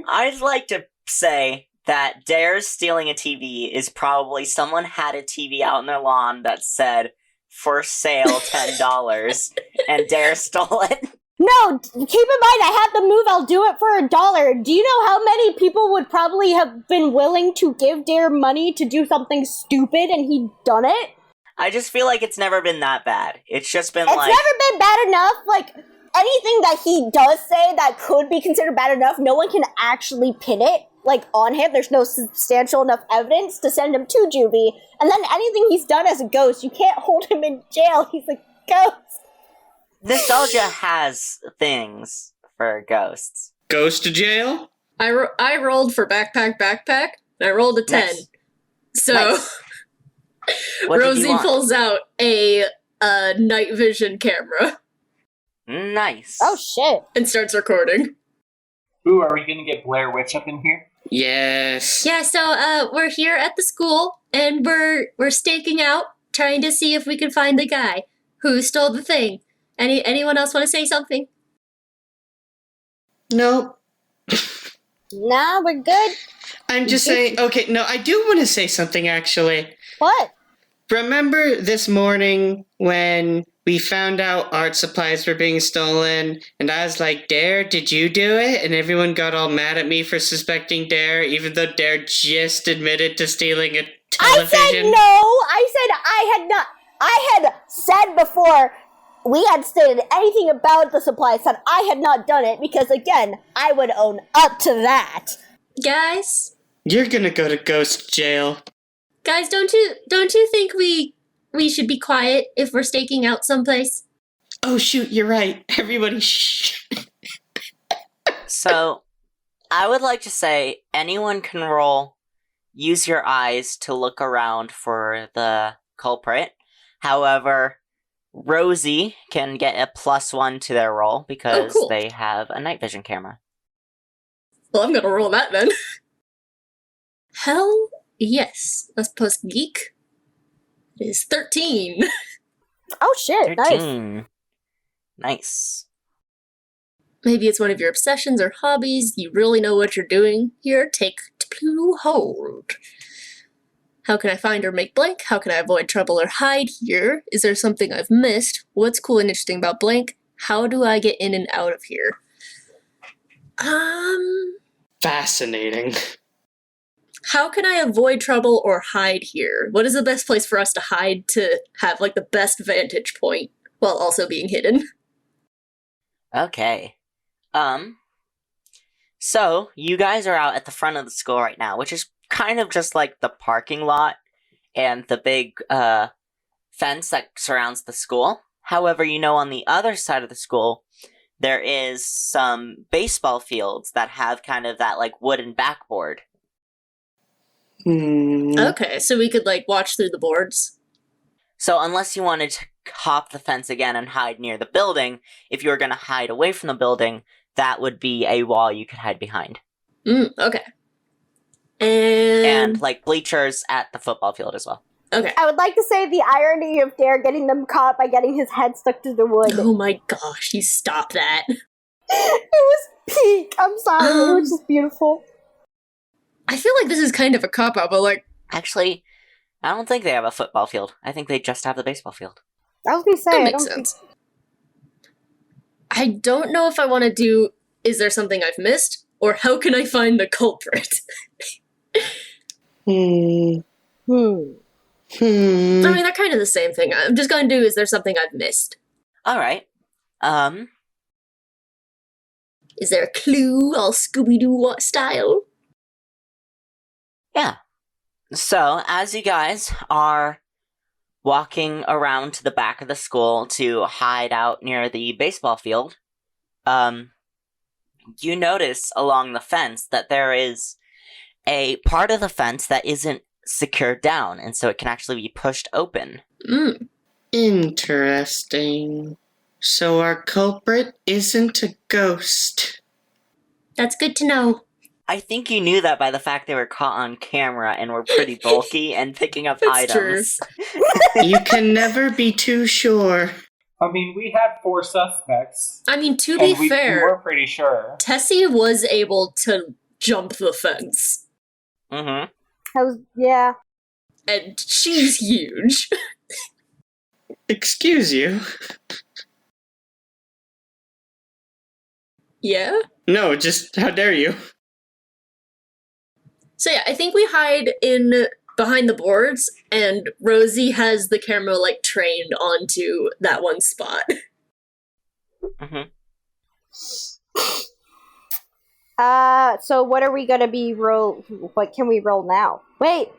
I'd like to say that Dare's stealing a TV is probably someone had a TV out on their lawn that said, for sale $10, and Dare stole it. No, keep in mind, I have the move, I'll do it for $1. Do you know how many people would probably have been willing to give Dare money to do something stupid and he'd done it? I just feel like it's never been that bad. It's just been It's like... never been bad enough. Like, anything that he does say that could be considered bad enough, no one can actually pin it, like, on him. There's no substantial enough evidence to send him to juvie. And then anything he's done as a ghost, you can't hold him in jail. He's a ghost. Nostalgia has things for ghosts. Goes to jail? I rolled for backpack, and I rolled a 10. Nice. So Nice. What did you Rosie want? pulls out a night vision camera Nice. Oh, shit. and starts recording. Ooh, are we gonna get Blair Witch up in here? Yes. Yeah, so we're here at the school and we're staking out, trying to see if we can find the guy who stole the thing. Anyone else want to say something? Nope. Nah, we're good. I'm just saying, okay, no, I do want to say something actually. What? Remember this morning when we found out art supplies were being stolen, and I was like, Dare, did you do it? And everyone got all mad at me for suspecting Dare, even though Dare just admitted to stealing a television. I said no. I said I had not. I had said before we had stated anything about the supplies that I had not done it because, again, I would own up to that. Guys, You're gonna go to ghost jail. don't you think we should be quiet if we're staking out someplace? Oh shoot, you're right. Everybody shh. So, I would like to say anyone can roll use your eyes to look around for the culprit. However, Rosie can get a +1 to their roll because cool. they have a night vision camera. Well, I'm gonna roll that then. Hell yes. Let's post geek. It is 13. Oh shit! Nice. 13. Nice. Maybe it's one of your obsessions or hobbies. You really know what you're doing. Here, take to hold. How can I find or make blank? How can I avoid trouble or hide here? Is there something I've missed? What's cool and interesting about blank? How do I get in and out of here? Fascinating. How can I avoid trouble or hide here? What is the best place for us to hide to have, like, the best vantage point while also being hidden? Okay. So, you guys are out at the front of the school right now, which is kind of just like the parking lot and the big, fence that surrounds the school. However, you know on the other side of the school, there is some baseball fields that have kind of that, like, wooden backboard. Okay, so we could, like, watch through the boards. So unless you wanted to hop the fence again and hide near the building, if you were going to hide away from the building, that would be a wall you could hide behind. Okay. And like bleachers at the football field as well. Okay. I would like to say the irony of Dare getting them caught by getting his head stuck to the wood. Oh my gosh, you stop that. It was peak. I'm sorry. It was just beautiful. I feel like this is kind of a cop-out, but like... Actually, I don't think they have a football field. I think they just have the baseball field. I was gonna say, That I makes don't sense. I don't know if I want to do, is there something I've missed? Or how can I find the culprit? Hmm. I mean, they're kind of the same thing. I'm just going to do, is there something I've missed? Alright. Is there a clue, all Scooby-Doo style? Yeah. So, as you guys are walking around to the back of the school to hide out near the baseball field, you notice along the fence that there is a part of the fence that isn't secured down, and so it can actually be pushed open. Interesting. So our culprit isn't a ghost. That's good to know. I think you knew that by the fact they were caught on camera and were pretty bulky and picking up That's items. You can never be too sure. I mean, we had 4 suspects. I mean, to be And we fair, were pretty sure. Tessie was able to jump the fence. Mm-hmm. Yeah. And she's huge. Excuse you? Yeah? No, just how dare you? So yeah, I think we hide in behind the boards, and Rosie has the camera like trained onto that one spot. Mm-hmm. So what are we gonna be what can we roll now? Wait,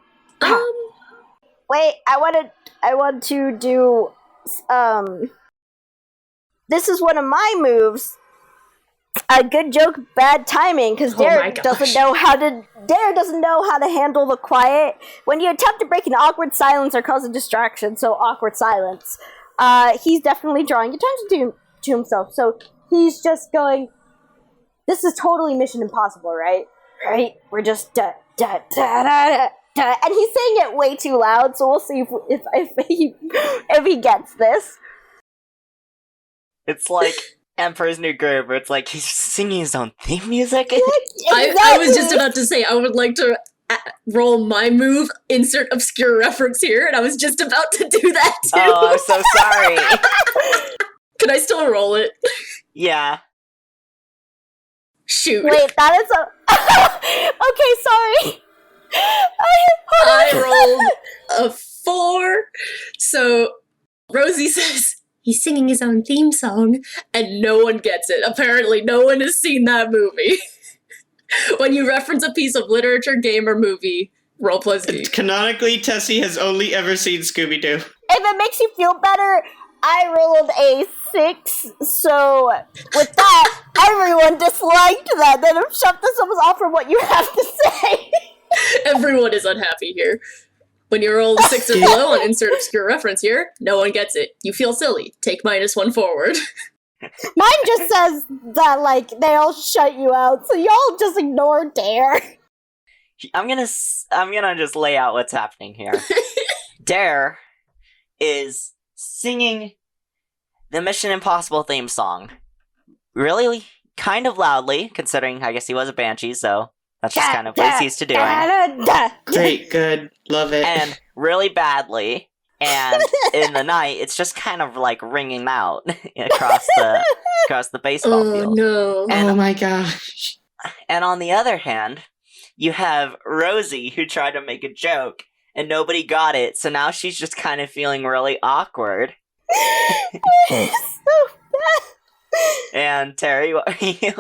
I want to do, this is one of my moves. A good joke, bad timing, because Dare doesn't know how to handle the quiet. When you attempt to break an awkward silence or cause a distraction, so awkward silence, he's definitely drawing attention to himself. So he's just going, this is totally Mission Impossible, right? Right? We're just da da da da da, and he's saying it way too loud. So we'll see if he gets this. It's like Emperor's New Groove, where it's like he's singing his own theme music. I was just about to say, I would like to roll my move, insert obscure reference here, and I was just about to do that too. Oh, I'm so sorry. Can I still roll it? Yeah. Shoot. Wait, that is okay, sorry. I rolled a 4. So Rosie says he's singing his own theme song, and no one gets it. Apparently, no one has seen that movie. When you reference a piece of literature, game, or movie, roll plus D. Canonically, Tessie has only ever seen Scooby-Doo. If it makes you feel better, I rolled a 6, so with that, everyone disliked that. Then shut this off from what you have to say. Everyone is unhappy here. When you roll a 6 or below on insert obscure reference here, no one gets it. You feel silly. Take -1 forward. Mine just says that, like, they all shut you out, so y'all just ignore Dare. I'm gonna just lay out what's happening here. Dare is singing the Mission Impossible theme song. Really kind of loudly, considering I guess he was a banshee, so that's just kind of what he's used to doing. Great, good, love it. And really badly. And in the night, it's just kind of like ringing out across the baseball field. No. And, oh my gosh. And on the other hand, you have Rosie, who tried to make a joke, and nobody got it, so now she's just kind of feeling really awkward. And Terry, what are you?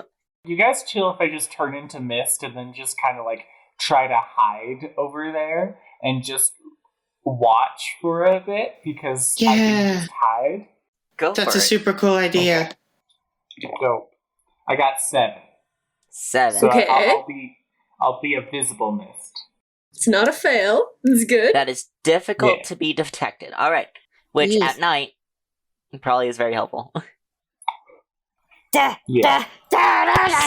You guys chill if I just turn into mist and then just kind of like try to hide over there and just watch for a bit because I can just hide. Go That's for a it. super cool idea. So I got 7. 7. So Okay. I'll be a visible mist. It's not a fail. It's good. That is difficult Yeah. to be detected. All right. Which Yes. at night probably is very helpful. Yeah.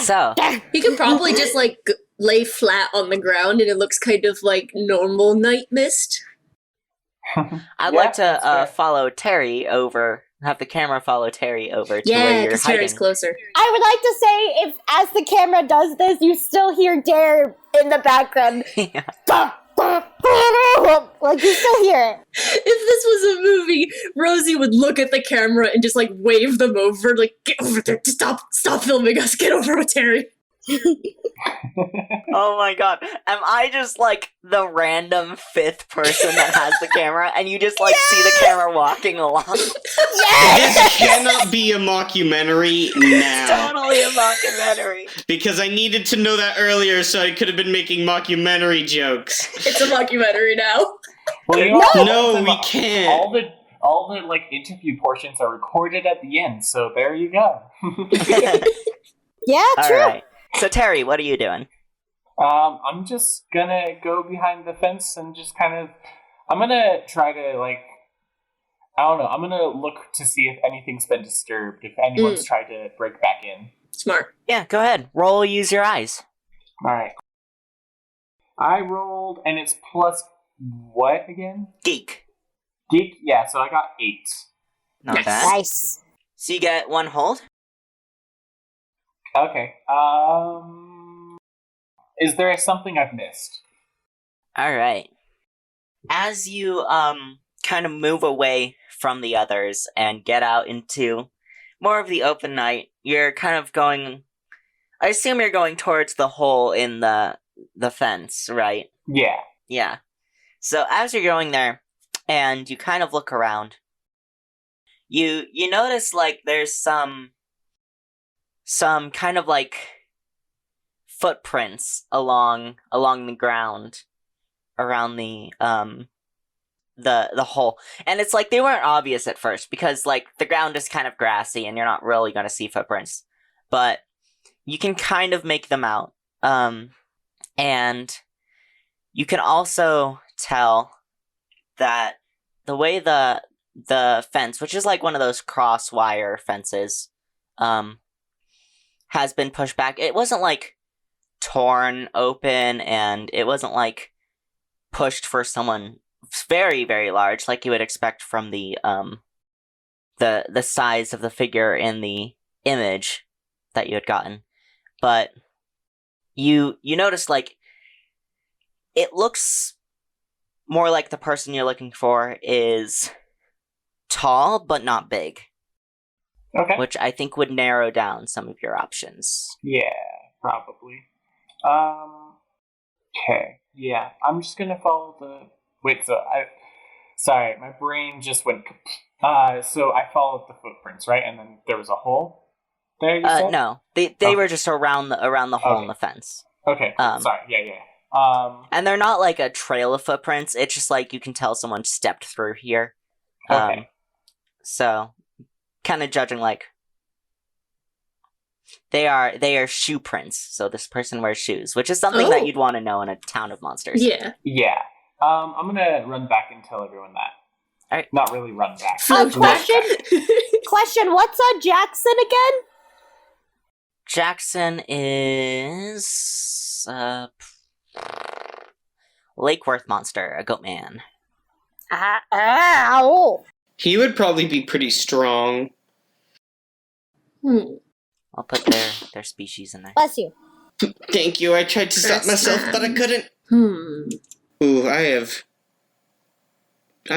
So, You can probably just like lay flat on the ground and it looks kind of like normal night mist. I'd Yeah, like to that's fair. follow Terry over, have the camera follow Terry over to Yeah, where you're because hiding. Terry's closer. I would like to say, if as the camera does this, you still hear Dare in the background. Yeah. Like, you still hear it. If this was a movie, Rosie would look at the camera and just like wave them over, like, get over there, stop filming us, get over with Terry. Oh my god. Am I just like the random 5th person that has the camera and you just like see the camera walking along? This cannot be a mockumentary It's now. totally a mockumentary. Because I needed to know that earlier so I could have been making mockumentary jokes. It's a mockumentary now. Well, you know, No, all we the- can't. All the like interview portions are recorded at the end, so there you go. Yeah, true. Alright. So Terry, what are you doing? I'm just gonna go behind the fence and just kind of, I'm gonna try to like, I don't know, I'm gonna look to see if anything's been disturbed, if anyone's tried to break back in. Smart. Yeah, go ahead. Roll use your eyes. Alright. I rolled, and it's plus what again? Geek. Geek? Yeah, so I got 8. Not Nice. bad. Nice. So you get 1 hold. Okay. Is there something I've missed? Alright. As you kind of move away from the others and get out into more of the open night, you're kind of going, I assume you're going towards the hole in the fence, right? Yeah. Yeah. So as you're going there and you kind of look around, you notice like there's some kind of like footprints along the ground around the hole. And it's like they weren't obvious at first because like the ground is kind of grassy and you're not really going to see footprints. But you can kind of make them out. And you can also tell that the way the fence, which is like one of those cross wire fences, has been pushed back. It wasn't like torn open, and it wasn't like pushed for someone very, very large, like you would expect from the size of the figure in the image that you had gotten. But you notice like it looks more like the person you're looking for is tall but not big, Okay. which I think would narrow down some of your options. Yeah, probably. Okay. Yeah, I'm just gonna follow the... Wait, Sorry, my brain just went... so I followed the footprints, right? And then there was a hole there, you said? No. They were just around the hole in the fence. Okay, cool. Sorry, yeah. And they're not like a trail of footprints, it's just like you can tell someone stepped through here. Okay. So, kind of judging like... They are shoe prints, so this person wears shoes, which is something that you'd want to know in a town of monsters. Yeah. Yeah. I'm gonna run back and tell everyone that. Alright. Not really run back. Question, what's Jackson again? Jackson is... Lake Worth monster, a goat man. Ow! He would probably be pretty strong. I'll put their species in there. Bless you. Thank you. I tried to stop myself, but I couldn't. Ooh, I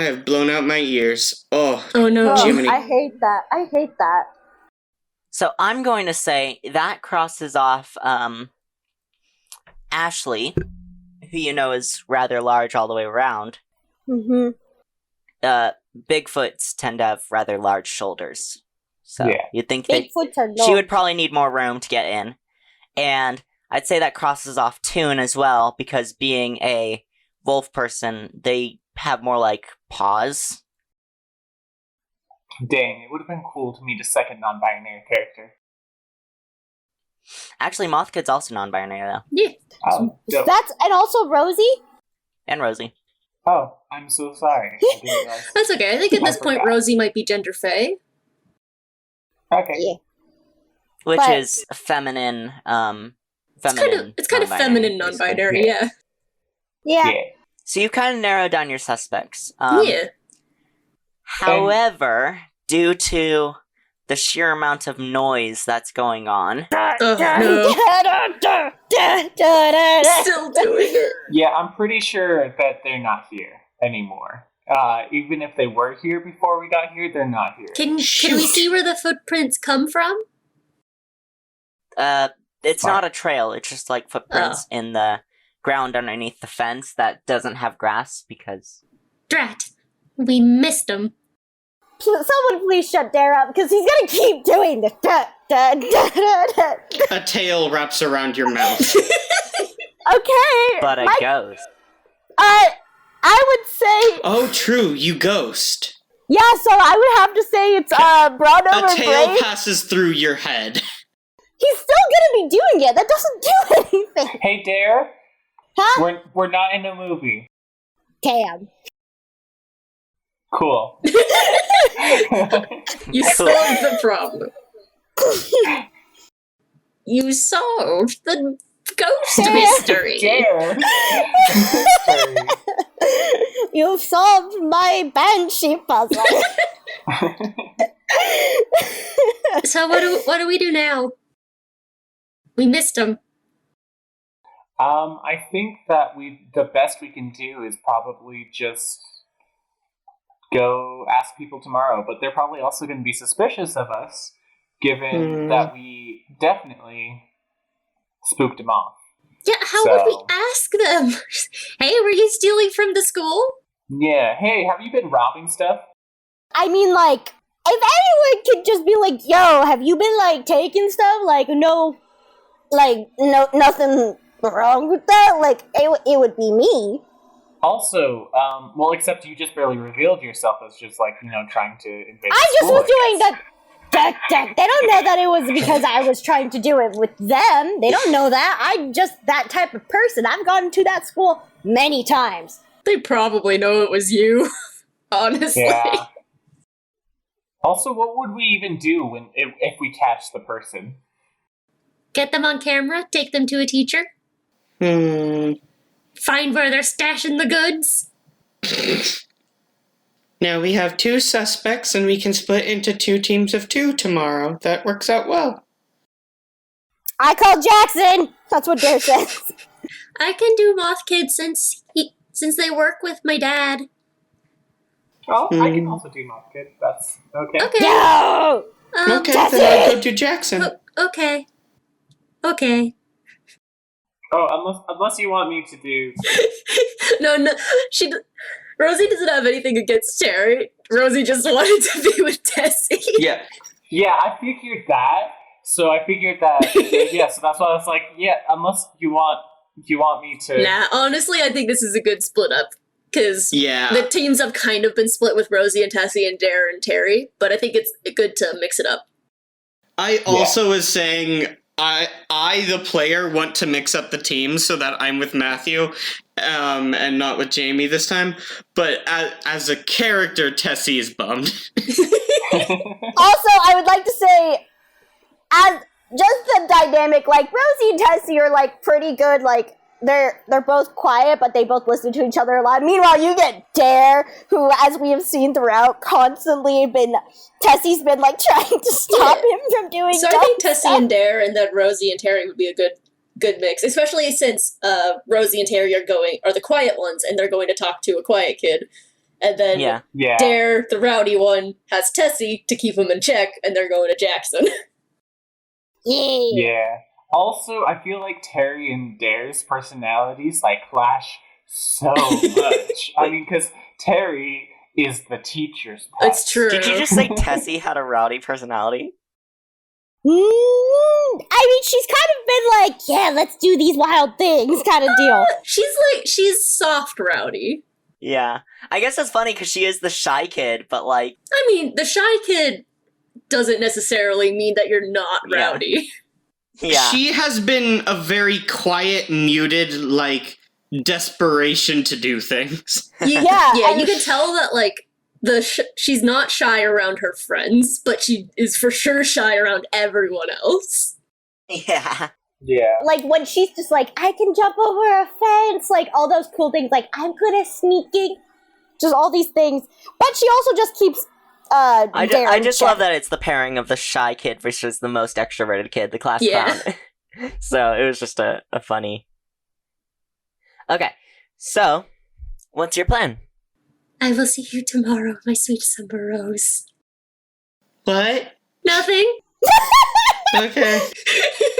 have blown out my ears. Oh no. Jiminy. I hate that. So I'm going to say that crosses off Ashley, who you know is rather large all the way around. Mm-hmm. Bigfoots tend to have rather large shoulders. So Yeah. you'd think Bigfoots are no. she would probably need more room to get in. And I'd say that crosses off Toon as well, because being a wolf person, they have more like paws. Dang, it would have been cool to meet a second non-binary character. Actually, Mothkid's also non-binary though. Yeah. Oh, dope. That's and also Rosie. And Rosie. Oh, I'm so sorry. I didn't realize. That's okay. I think at this point forgot. Rosie might be gender fey. Okay. Yeah. Which But- is feminine, It's kind of feminine non-binary, yeah. Yeah. Yeah. So you kind of narrow down your suspects. Yeah. However, due to the sheer amount of noise that's going on, Oh, no. Still doing it. Yeah, I'm pretty sure that they're not here anymore. Even if they were here before we got here, they're not here. Can we see where the footprints come from? it's not a trail. It's just like footprints in the ground underneath the fence that doesn't have grass because... Drat. We missed him. Someone please shut Dare up, because he's gonna keep doing this. A tail wraps around your mouth. Okay. But it goes. I would say... Oh, true, you ghost. Yeah, so I would have to say it's broad over A tail brave. passes through your head. He's still gonna be doing it. That doesn't do anything. Hey, Dare. Huh? We're not in a movie. Damn. Cool. You solved the problem. You solved the ghost Dare. mystery. Dare. You've solved my banshee puzzle. So what do we do now? We missed him. I think that the best we can do is probably just go ask people tomorrow, but they're probably also going to be suspicious of us, given that we definitely spooked them off. Yeah, how would we ask them? Hey, were you stealing from the school? Yeah, hey, have you been robbing stuff? I mean, like, if anyone could just be like, yo, have you been, like, taking stuff? Like, no, nothing wrong with that. Like, it would be me. Also, well, except you just barely revealed yourself as just, like, trying to invade I the just school, was doing that. They don't know that it was because I was trying to do it with them. They don't know that. I'm just that type of person. I've gone to that school many times. They probably know it was you, honestly. Yeah. Also, what would we even do if we catch the person? Get them on camera, take them to a teacher, find where they're stashing the goods. Now we have 2 suspects, and we can split into 2 teams of 2 tomorrow. That works out well. I called Jackson. That's what Dare says. I can do Moth Kid since they work with my dad. Oh, I can also do Moth Kid. That's okay. Okay. No! Okay, Jackson! then I'll go to Jackson. Okay. Oh, unless you want me to do... No, Rosie doesn't have anything against Terry. Rosie just wanted to be with Tessie. Yeah. Yeah, I figured that. So I figured that... yeah, so that's why I was like, yeah, unless you want me to... Nah, honestly, I think this is a good split up. Because the teams have kind of been split with Rosie and Tessie and Dare and Terry, but I think it's good to mix it up. I also was saying I the player want to mix up the teams so that I'm with Matthew and not with Jamie this time. But as a character, Tessie is bummed. Also, I would like to say, as just the dynamic, like Rosie and Tessie are like pretty good, like they're both quiet, but they both listen to each other a lot. Meanwhile, you get Dare, who, as we have seen throughout, Tessie's been like trying to stop him from doing. So I think Tessie and Dare, and then Rosie and Terry would be a good mix, especially since Rosie and Terry are the quiet ones, and they're going to talk to a quiet kid, and then Dare, the rowdy one, has Tessie to keep him in check, and they're going to Jackson. Yeah. Also, I feel like Terry and Dare's personalities clash so much. I mean, because Terry is the teacher's pet. It's true. Did you just say Tessie had a rowdy personality? I mean, she's kind of been like, yeah, let's do these wild things kind of deal. She's soft rowdy. Yeah. I guess that's funny because she is the shy kid, but like... I mean, the shy kid doesn't necessarily mean that you're not rowdy. Yeah. She has been a very quiet, muted, desperation to do things. Yeah, you can tell that, she's not shy around her friends, but she is for sure shy around everyone else. Yeah. Yeah. Like, when she's just like, I can jump over a fence, all those cool things, I'm good at sneaking, just all these things. But she also just keeps... I just love that it's the pairing of the shy kid versus the most extroverted kid, the class clown. So it was just a funny... Okay, so, what's your plan? I will see you tomorrow, my sweet summer rose. What? Nothing. Okay.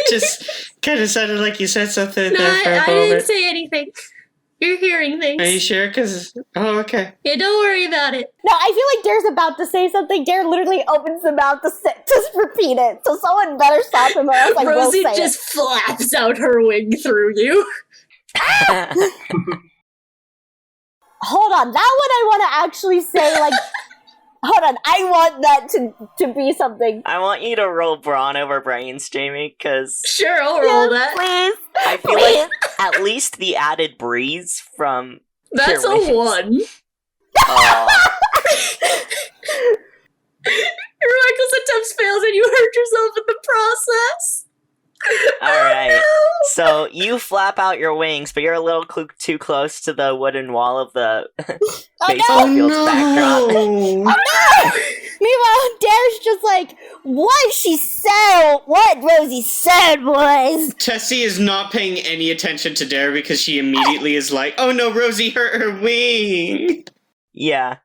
Just kind of sounded like you said something No, there for a I moment. didn't say anything. You're hearing things. Are you sure? Oh, okay. Yeah, don't worry about it. No, I feel like Dare's about to say something. Dare literally opens the mouth to repeat it. So someone better stop him or else Rosie will say just flaps out her wing through you. Hold on, that one I want to actually say, hold on, I want that to be something. I want you to roll brawn over brains, Jamie, because... Sure, I'll roll that. Please. I feel like at least the added breeze from... That's your a wings. 1. Aw. Your reckless attempts fails and you hurt yourself in the process. So you flap out your wings, but you're a little too close to the wooden wall of the baseball field's backdrop. Meanwhile, Dare's just like, what Rosie said was... Tessie is not paying any attention to Dare because she immediately is like, oh no, Rosie hurt her wing. Yeah.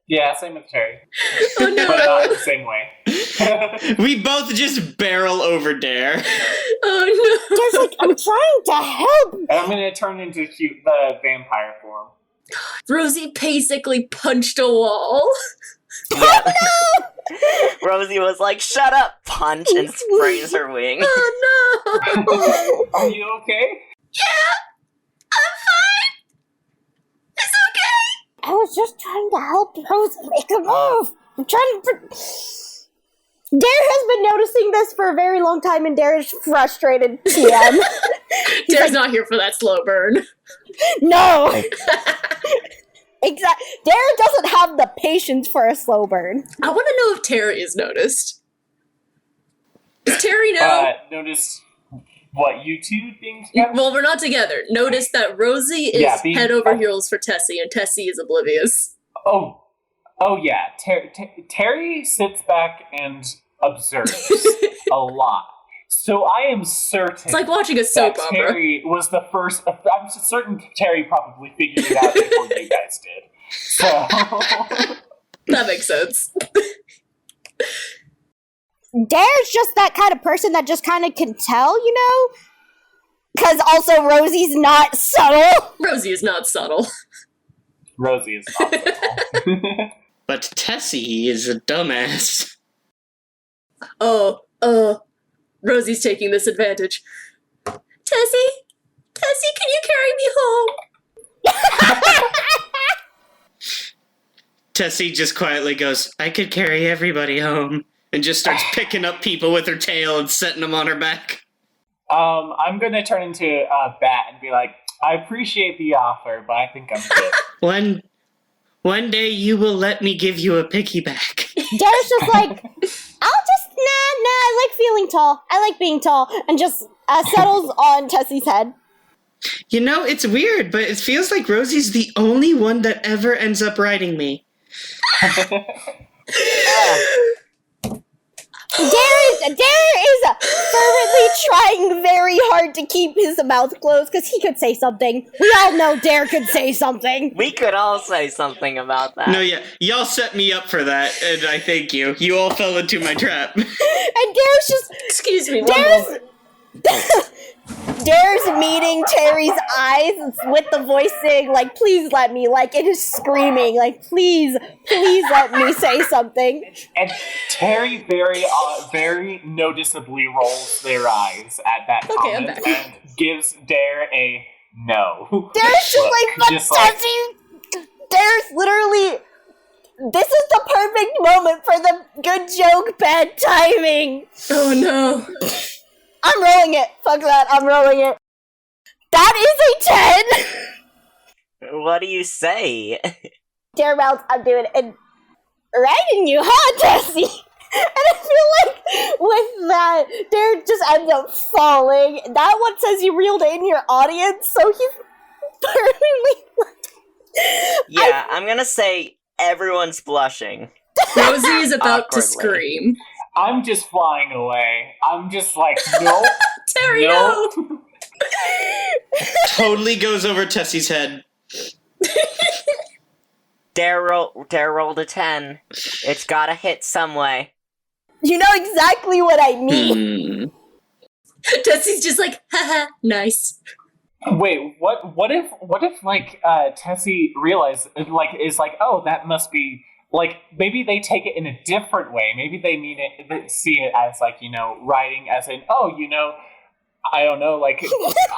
Yeah, same with Terry. Oh no. But not the same way. We both just barrel over Dare. Oh no. Dare's like, I'm trying to help. And I'm gonna turn into the vampire form. Rosie basically punched a wall. Yeah. Rosie was like, shut up, punch, and sprays her wing. Oh no. Are you okay? I'm fine. It's okay. I was just trying to help Rosie make a move. I'm trying to... Dare has been noticing this for a very long time, and Dare is frustrated. TM. Dare's not here for that slow burn. No. Exactly. Dare doesn't have the patience for a slow burn. I want to know if Terry is noticed. Does Terry know? Notice what, you two being together? Well, we're not together. Notice that Rosie is head over heels for Tessie, and Tessie is oblivious. Oh yeah. Terry sits back and observes a lot. So I am certain It's like watching a soap that opera. Terry was the first. I'm certain Terry probably figured it out before you guys did. So That makes sense. Dare's just that kind of person that just kind of can tell, you know? Because also Rosie's not subtle. Rosie is not subtle. Rosie is not subtle. But Tessie is a dumbass. Rosie's taking this advantage. Tessie, can you carry me home? Tessie just quietly goes, I could carry everybody home. And just starts picking up people with her tail and setting them on her back. I'm gonna turn into a bat and be like, I appreciate the offer, but I think I'm good. One day you will let me give you a piggyback. Dare's just like, I like feeling tall. I like being tall. And just settles on Tessie's head. You know, it's weird, but it feels like Rosie's the only one that ever ends up riding me. Dare is fervently trying very hard to keep his mouth closed because he could say something. We all know Dare could say something. We could all say something about that. No, yeah, y'all set me up for that, and I thank you. You all fell into my trap. And Dare's just... Excuse me, one moment. Dare's meeting Terry's eyes with the voice saying, like, please let me, like, it is screaming, like, please let me say something. And Terry very noticeably rolls their eyes at that comment and gives Dare a no. Dare's just like, but Tessie... Dare's literally... This is the perfect moment for the good joke, bad timing. Oh no. I'm rolling it. Fuck that. I'm rolling it. That is a 10. What do you say? Dare mouth, I'm doing it. And riding you, huh, Tessie? And I feel like with that, Dare just ends up falling. That one says you reeled in your audience, so he's permanently... Yeah, I'm gonna say everyone's blushing. Rosie is about to Awkwardly. scream. I'm just flying away. I'm just like, nope. Terry, nope. no! Totally goes over Tessie's head. Dare rolled a 10. It's gotta hit some way. You know exactly what I mean. Tessie's just like, haha, nice. Wait, what if like Tessie realizes is like, oh, that must be like, maybe they take it in a different way. Maybe they mean it, they see it as like, you know, riding as in, oh, you know, I don't know, like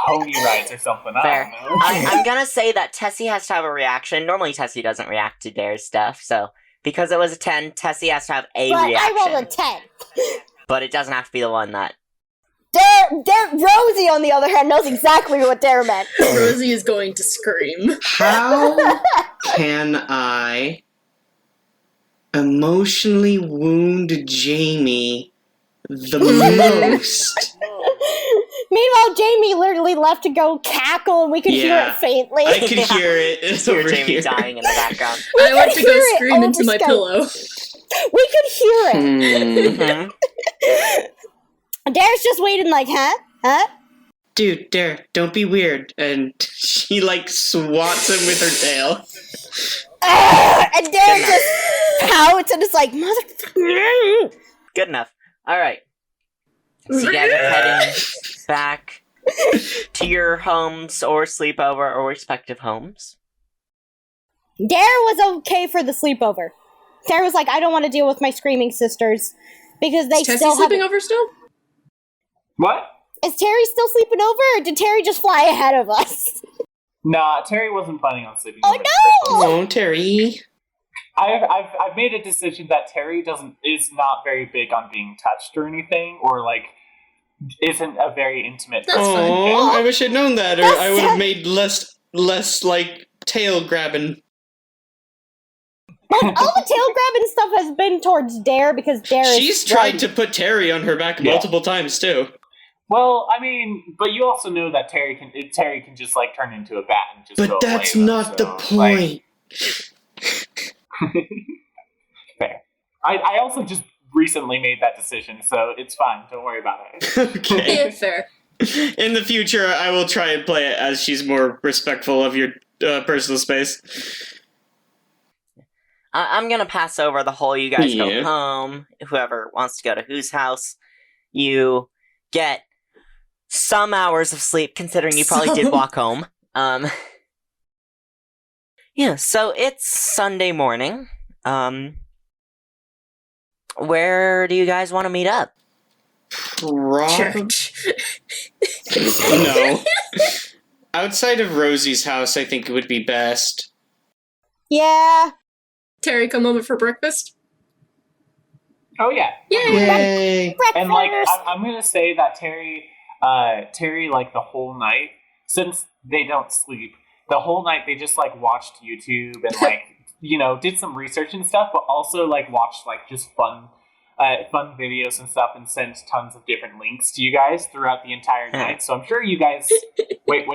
pony rides or something. Fair. I don't know. I'm gonna say that Tessie has to have a reaction. Normally Tessie doesn't react to Dare's stuff, so because it was a 10, Tessie has to have a But reaction. I rolled a 10. But it doesn't have to be the one that... Rosie, on the other hand, knows exactly what Dare meant. Rosie is going to scream. How can I emotionally wound Jamie the most? Meanwhile, Jamie literally left to go cackle, and we could hear Yeah. it faintly. I could hear it. It's Hear over Jamie here. dying in the background. We I went could to go hear it scream into over my Skype. pillow. We could hear it. Mhm. Dara's just waiting, like, huh? Dude, Dare, don't be weird. And she, like, swats him with her tail. And Dara just pouts and is like, motherfucker. Good enough. All right. So you guys are heading back to your homes or sleepover or respective homes. Dare was okay for the sleepover. Dare was like, I don't want to deal with my screaming sisters because they Is Tessie still have. sleeping over still? What? Is Terry still sleeping over, or did Terry just fly ahead of us? Nah, Terry wasn't planning on sleeping. Oh, over in the first place. Oh, Terry. I've made a decision that Terry is not very big on being touched or anything, or like isn't a very intimate That's person. fine. Oh, I wish I'd known that, or That's I would have sad. made less like tail grabbing. All the tail grabbing stuff has been towards Dare because Dare is She's tried right. to put Terry on her back Yeah. multiple times too. Well, I mean, but you also know that Terry can just like turn into a bat and just. But go that's away, though, not the so, like, point. fair. I also just recently made that decision, so it's fine. Don't worry about it. Okay. Yeah, fair. In the future, I will try and play it as she's more respectful of your personal space. I'm gonna pass over the whole you guys Yeah. go home. Whoever wants to go to whose house, you get some hours of sleep, considering you probably did Some. walk home. Yeah, so it's Sunday morning. Where do you guys want to meet up? Church. No. Outside of Rosie's house, I think it would be best. Yeah. Terry come over for breakfast? Oh yeah. Yay! Yay! Breakfast. And like I'm gonna say that Terry like the whole night, since they don't sleep, the whole night they just like watched YouTube and like did some research and stuff, but also like watched like just fun videos and stuff and sent tons of different links to you guys throughout the entire night. So I'm sure you guys wait,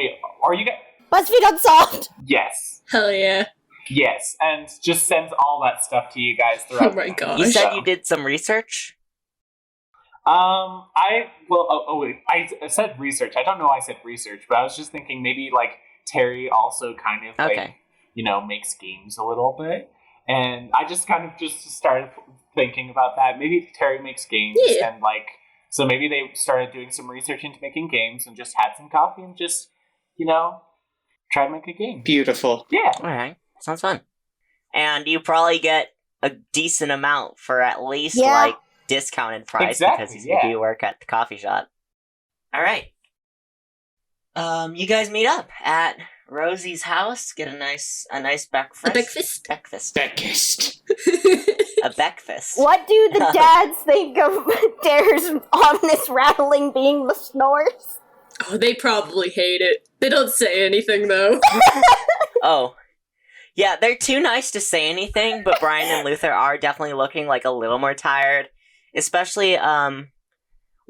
are you guys BuzzFeed Unsolved. Yes. Hell yeah. Yes, and just sends all that stuff to you guys Oh throughout. my the night. gosh. You said So- you did some research? Wait, I said research. I don't know why I said research, but I was just thinking maybe like Terry also kind of like Okay. makes games a little bit, and I just kind of just started thinking about that. Maybe Terry makes games, Yeah. and like so maybe they started doing some research into making games and just had some coffee and just try to make a game. Beautiful. Yeah. Alright, sounds fun. And you probably get a decent amount for at least Yeah. like discounted price Exactly, because you yeah. do work at the coffee shop. Alright. You guys meet up at Rosie's house, get a nice breakfast. A breakfast? Breakfast. Beckist. A breakfast. What do the dads think of Dare's ominous rattling being the snores? Oh, they probably hate it. They don't say anything though. Oh. Yeah, they're too nice to say anything, but Brian and Luther are definitely looking like a little more tired. Especially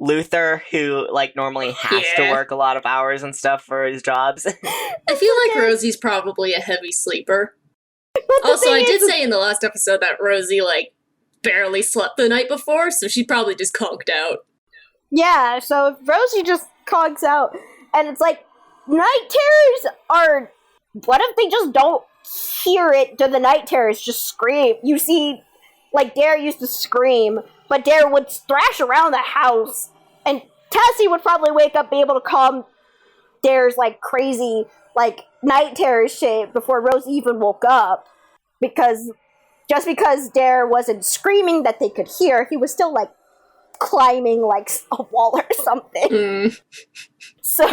Luther, who like normally has to Yeah. work a lot of hours and stuff for his jobs. I feel like Rosie's probably a heavy sleeper. Also, I did say in the last episode that Rosie like barely slept the night before, so she probably just conked out. Yeah, so if Rosie just conks out, and it's like, night terrors are. What if they just don't hear it? Do the night terrors just scream? You see, like, Dare used to scream, but Dare would thrash around the house, and Tessie would probably wake up, be able to calm Dare's, like, crazy, like, night terror shit before Rosie even woke up. Because, just because Dare wasn't screaming that they could hear, he was still, like, climbing, like, a wall or something. So,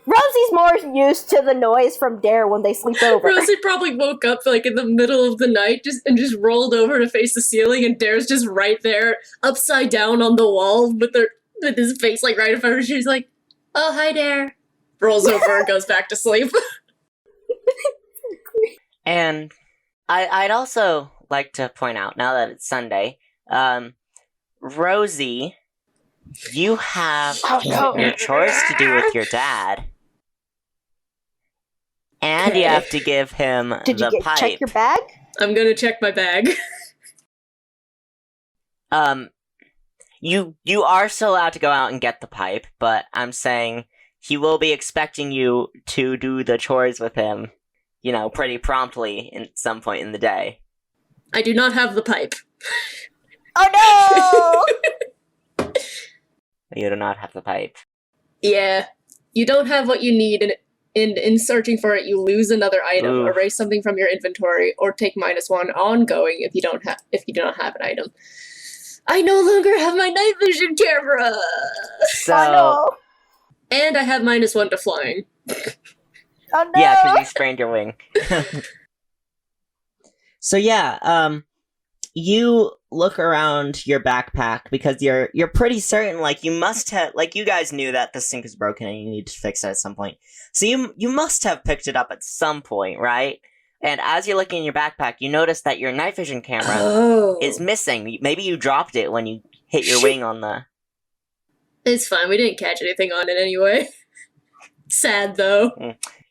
Rosie's more used to the noise from Dare when they sleep over. Rosie probably woke up like in the middle of the night just rolled over to face the ceiling, and Dare's just right there, upside down on the wall with his face like right in front of her. She's like, "Oh, hi, Dare." Rolls over and goes back to sleep. And I'd also like to point out, now that it's Sunday, Rosie You have Oh, no. your chores to do with your dad. And you Okay. have to give him Did the you pipe. check your bag? I'm gonna check my bag. You are still allowed to go out and get the pipe, but I'm saying he will be expecting you to do the chores with him, pretty promptly at some point in the day. I do not have the pipe. Oh You do not have the pipe. Yeah. You don't have what you need, and in searching for it, you lose another item, Ooh. erase something from your inventory, or take -1 ongoing if you do not have an item. I no longer have my night vision camera! So, Oh no! And I have -1 to flying. Oh no! yeah, because you sprained your wing. So yeah, you look around your backpack because you're pretty certain, you must have, you guys knew that the sink is broken and you need to fix it at some point. So you must have picked it up at some point, right? And as you're looking in your backpack, you notice that your night vision camera Oh. is missing. Maybe you dropped it when you hit your wing on the... It's fine, we didn't catch anything on it anyway. Sad, though.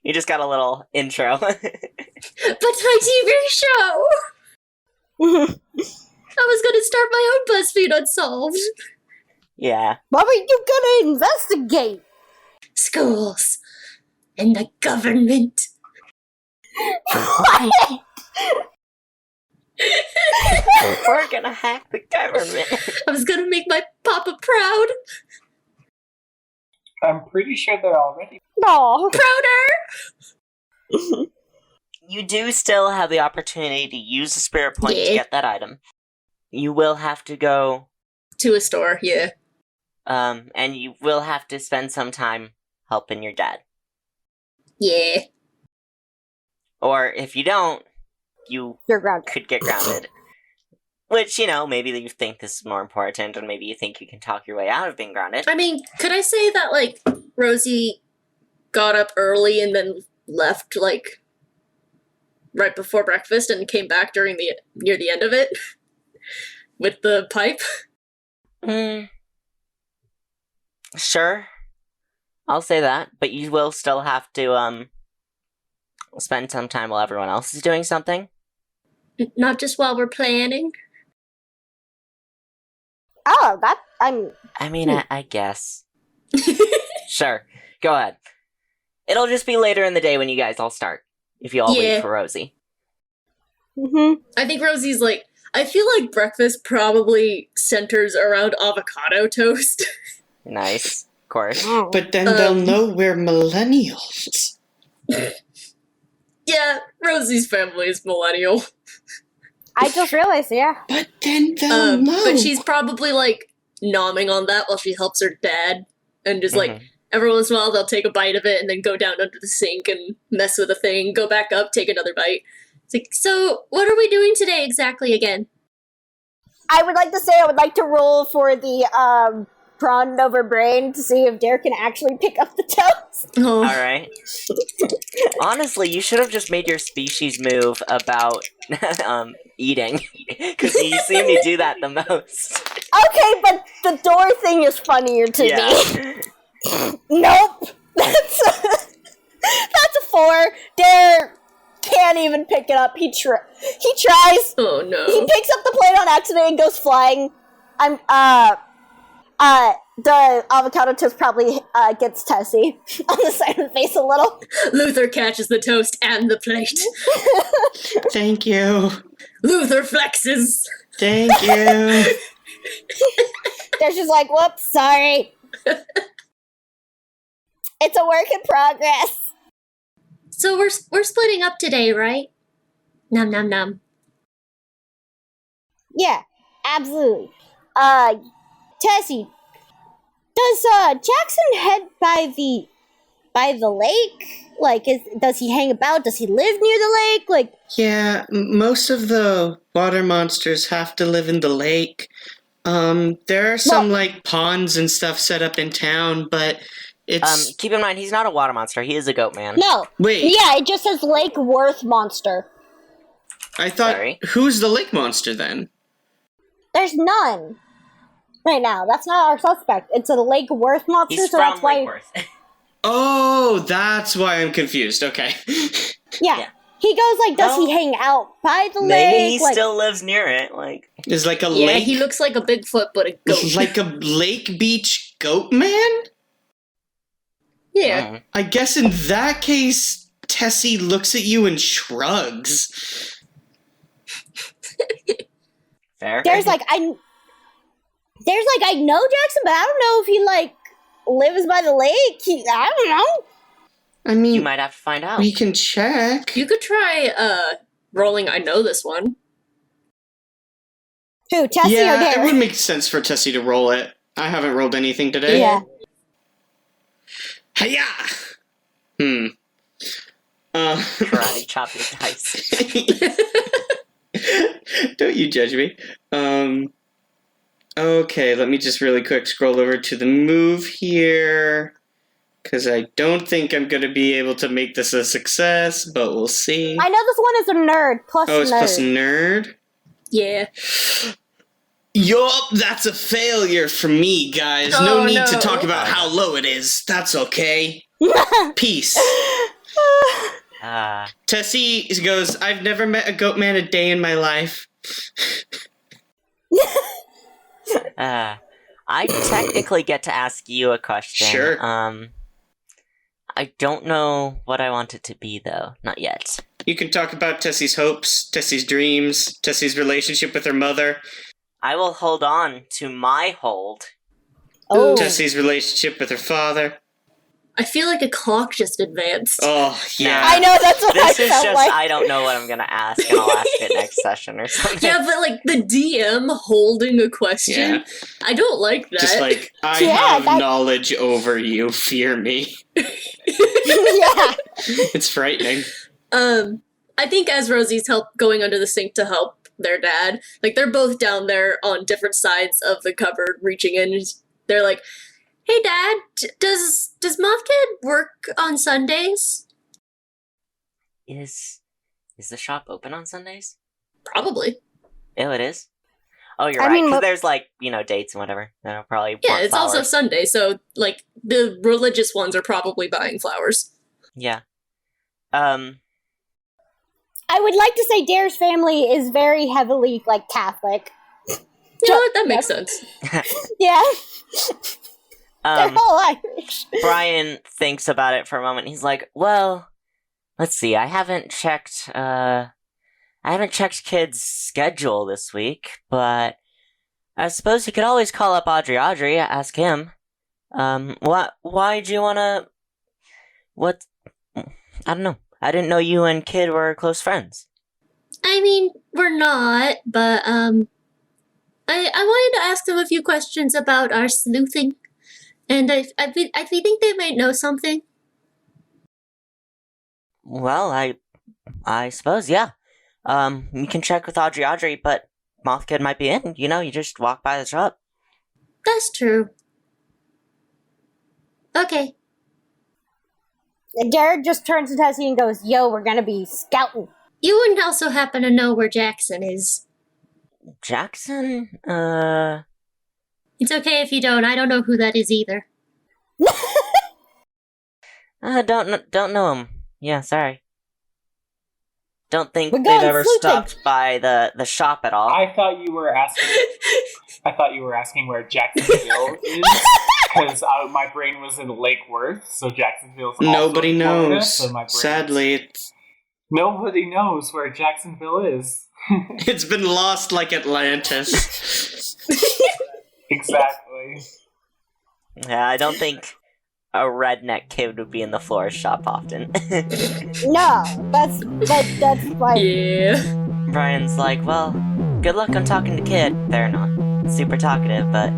You just got a little intro. But my TV show! I was gonna start my own BuzzFeed Unsolved. Yeah. What were you gonna investigate? Schools. And the government. We're gonna hack the government. I was gonna make my papa proud. I'm pretty sure they're already. No. Prouder! You do still have the opportunity to use the spirit point to Yeah. get that item. You will have to go, To a store, yeah. and you will have to spend some time helping your dad. Yeah. Or if you don't, you You're grounded. could get grounded. Which, maybe you think this is more important, and maybe you think you can talk your way out of being grounded. I mean, could I say that, Rosie got up early and then left, right before breakfast and came back near the end of it? With the pipe? Sure. I'll say that, but you will still have to, spend some time while everyone else is doing something. Not just while we're planning? Oh, I mean, I guess. Sure. Go ahead. It'll just be later in the day when you guys all start. If you all Yeah. wait for Rosie. Mm-hmm. I think Rosie's I feel like breakfast probably centers around avocado toast. Nice. Of course. But then they'll know we're millennials. Yeah, Rosie's family is millennial. I just realized, yeah. But then they'll know. But she's probably nomming on that while she helps her dad, and just Mhm. every once in a while they'll take a bite of it and then go down under the sink and mess with a thing, go back up, take another bite. It's so what are we doing today exactly again? I would like to say I would like to roll for the prawn over brain to see if Derek can actually pick up the toast. Oh. Alright. Honestly, you should have just made your species move about eating. Because you seem to do that the most. Okay, but the door thing is funnier to me. Yeah. Nope. That's a 4. Derek can't even pick it up. He tries. Oh He no. picks up the plate on accident and goes flying. The avocado toast probably gets Tessie on the side of the face a little. Luther catches the toast and the plate. Thank you. Luther flexes. Thank you. They're just like, whoops, sorry. It's a work in progress. So we're splitting up today, right? Nom nom nom. Yeah, absolutely. Tessie, does Jackson head by the lake? Does he hang about? Does he live near the lake? Yeah, most of the water monsters have to live in the lake. There are some ponds and stuff set up in town, but it's Keep in mind, he's not a water monster. He is a goat man. No. Wait. Yeah, it just says Lake Worth Monster. I thought Sorry. who's the lake monster then? There's none. right now. That's not our suspect. It's a Lake Worth monster, He's so from that's why. Lake Worth. Oh, that's why I'm confused. Okay. Yeah. Yeah. He goes like, does Well, he hang out by the Maybe lake? he Like, still lives near it. Like, Is like a Yeah, lake, he looks like a Bigfoot, but a goat. like a lake beach goat man? Yeah. I guess in that case, Tessie looks at you and shrugs. fair. there's like I know Jackson, but I don't know if he like lives by the lake. I don't know. I mean, You might have to find out. we can check. You could try rolling I know this one. Who, Tessie or Yeah, it Derek? would make sense for Tessie to roll it. I haven't rolled anything today. Yeah. Hiya! Karate chop your dice. Don't you judge me. Okay, let me just really quick scroll over to the move here. Because I don't think I'm going to be able to make this a success, but we'll see. I know this one is a nerd plus Oh, it's nerd. plus nerd? Yeah. Yup, that's a failure for me, guys. No Oh, need to no. talk about how low it is. That's okay. Peace. Tessie goes, I've never met a goat man a day in my life. I technically get to ask you a question. Sure. I don't know what I want it to be, though. Not yet. You can talk about Tessie's hopes, Tessie's dreams, Tessie's relationship with her mother, I will hold on to my hold. Oh. Tessie's relationship with her father. I feel like a clock just advanced. Oh, yeah. I know, that's what This I is felt just, like. I don't know what I'm gonna ask, and I'll ask it next session or something. Yeah, but like the DM holding a question, Yeah. I don't like that. Just like, I Yeah, have that- knowledge over you, fear me. Yeah. It's frightening. I think as Rosie's going under the sink to help their dad, like they're both down there on different sides of the cupboard, reaching in. They're like, "Hey, Dad, does Mothkid work on Sundays?" Is the shop open on Sundays? Probably. Oh, it is? Oh, you're I right, mean, because look- there's, like, dates and whatever. That'll probably Yeah, want it's also flowers. Sunday, so like the religious ones are probably buying flowers. Yeah. I would like to say Dare's family is very heavily, like, Catholic. You know what? That makes sense. Yeah. They're all Irish. Brian thinks about it for a moment. He's like, well, let's see. I haven't checked Kid's schedule this week, but I suppose you could always call up Audrey, ask him. Why'd you wanna... What... I don't know. I didn't know you and Kid were close friends. I mean, we're not, but I wanted to ask them a few questions about our sleuthing, and I think they might know something. Well, I suppose, yeah. You can check with Audrey, but Moth Kid might be in. You just walk by the shop. That's true. Okay. And Derek just turns to Tessie and goes, yo, we're gonna be scouting. You wouldn't also happen to know where Jackson is. Jackson? It's okay if you don't. I don't know who that is either. Don't know him. Yeah, sorry. Don't think We're they've going ever sleuthing. stopped by the shop at all. I thought you were asking. I thought you were asking where Jacksonville is, because my brain was in Lake Worth, so Jacksonville's also Nobody in Florida, knows. so my brain Sadly, nobody knows where Jacksonville is. it's been lost like Atlantis. Exactly. Yeah, I don't think a redneck kid would be in the florist shop often. No, that's like, Yeah. Brian's like, well, good luck on talking to Kid. They're not super talkative, but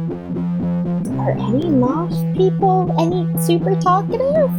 are any moth people any super talkative?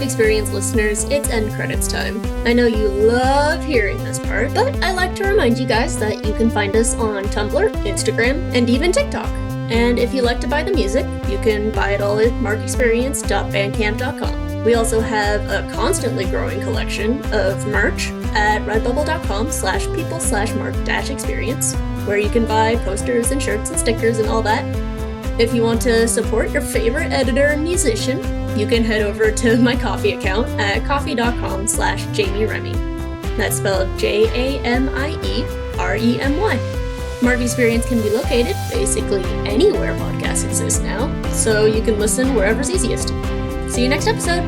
Experience listeners, it's end credits time. I know you love hearing this part, but I like to remind you guys that you can find us on Tumblr, Instagram, and even TikTok. And if you like to buy the music, you can buy it all at markexperience.bandcamp.com. We also have a constantly growing collection of merch at redbubble.com/people/mark-experience, where you can buy posters and shirts and stickers and all that. If you want to support your favorite editor and musician, you can head over to my Ko-fi account at ko-fi.com/Jamie Remy. That's spelled JAMIEREMY. Mark Experience can be located basically anywhere podcasts exist now, so you can listen wherever's easiest. See you next episode!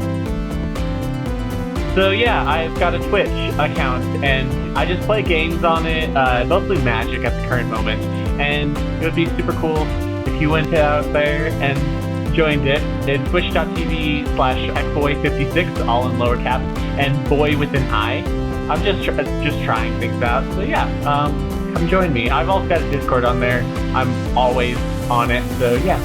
So yeah, I've got a Twitch account, and I just play games on it, mostly Magic at the current moment, and it would be super cool if you went out there and joined it. It's twitch.tv/xboy56, all in lower caps, and boy with an I. I'm just trying things out, so yeah, come join me. I've also got a Discord on there. I'm always on it, so yeah.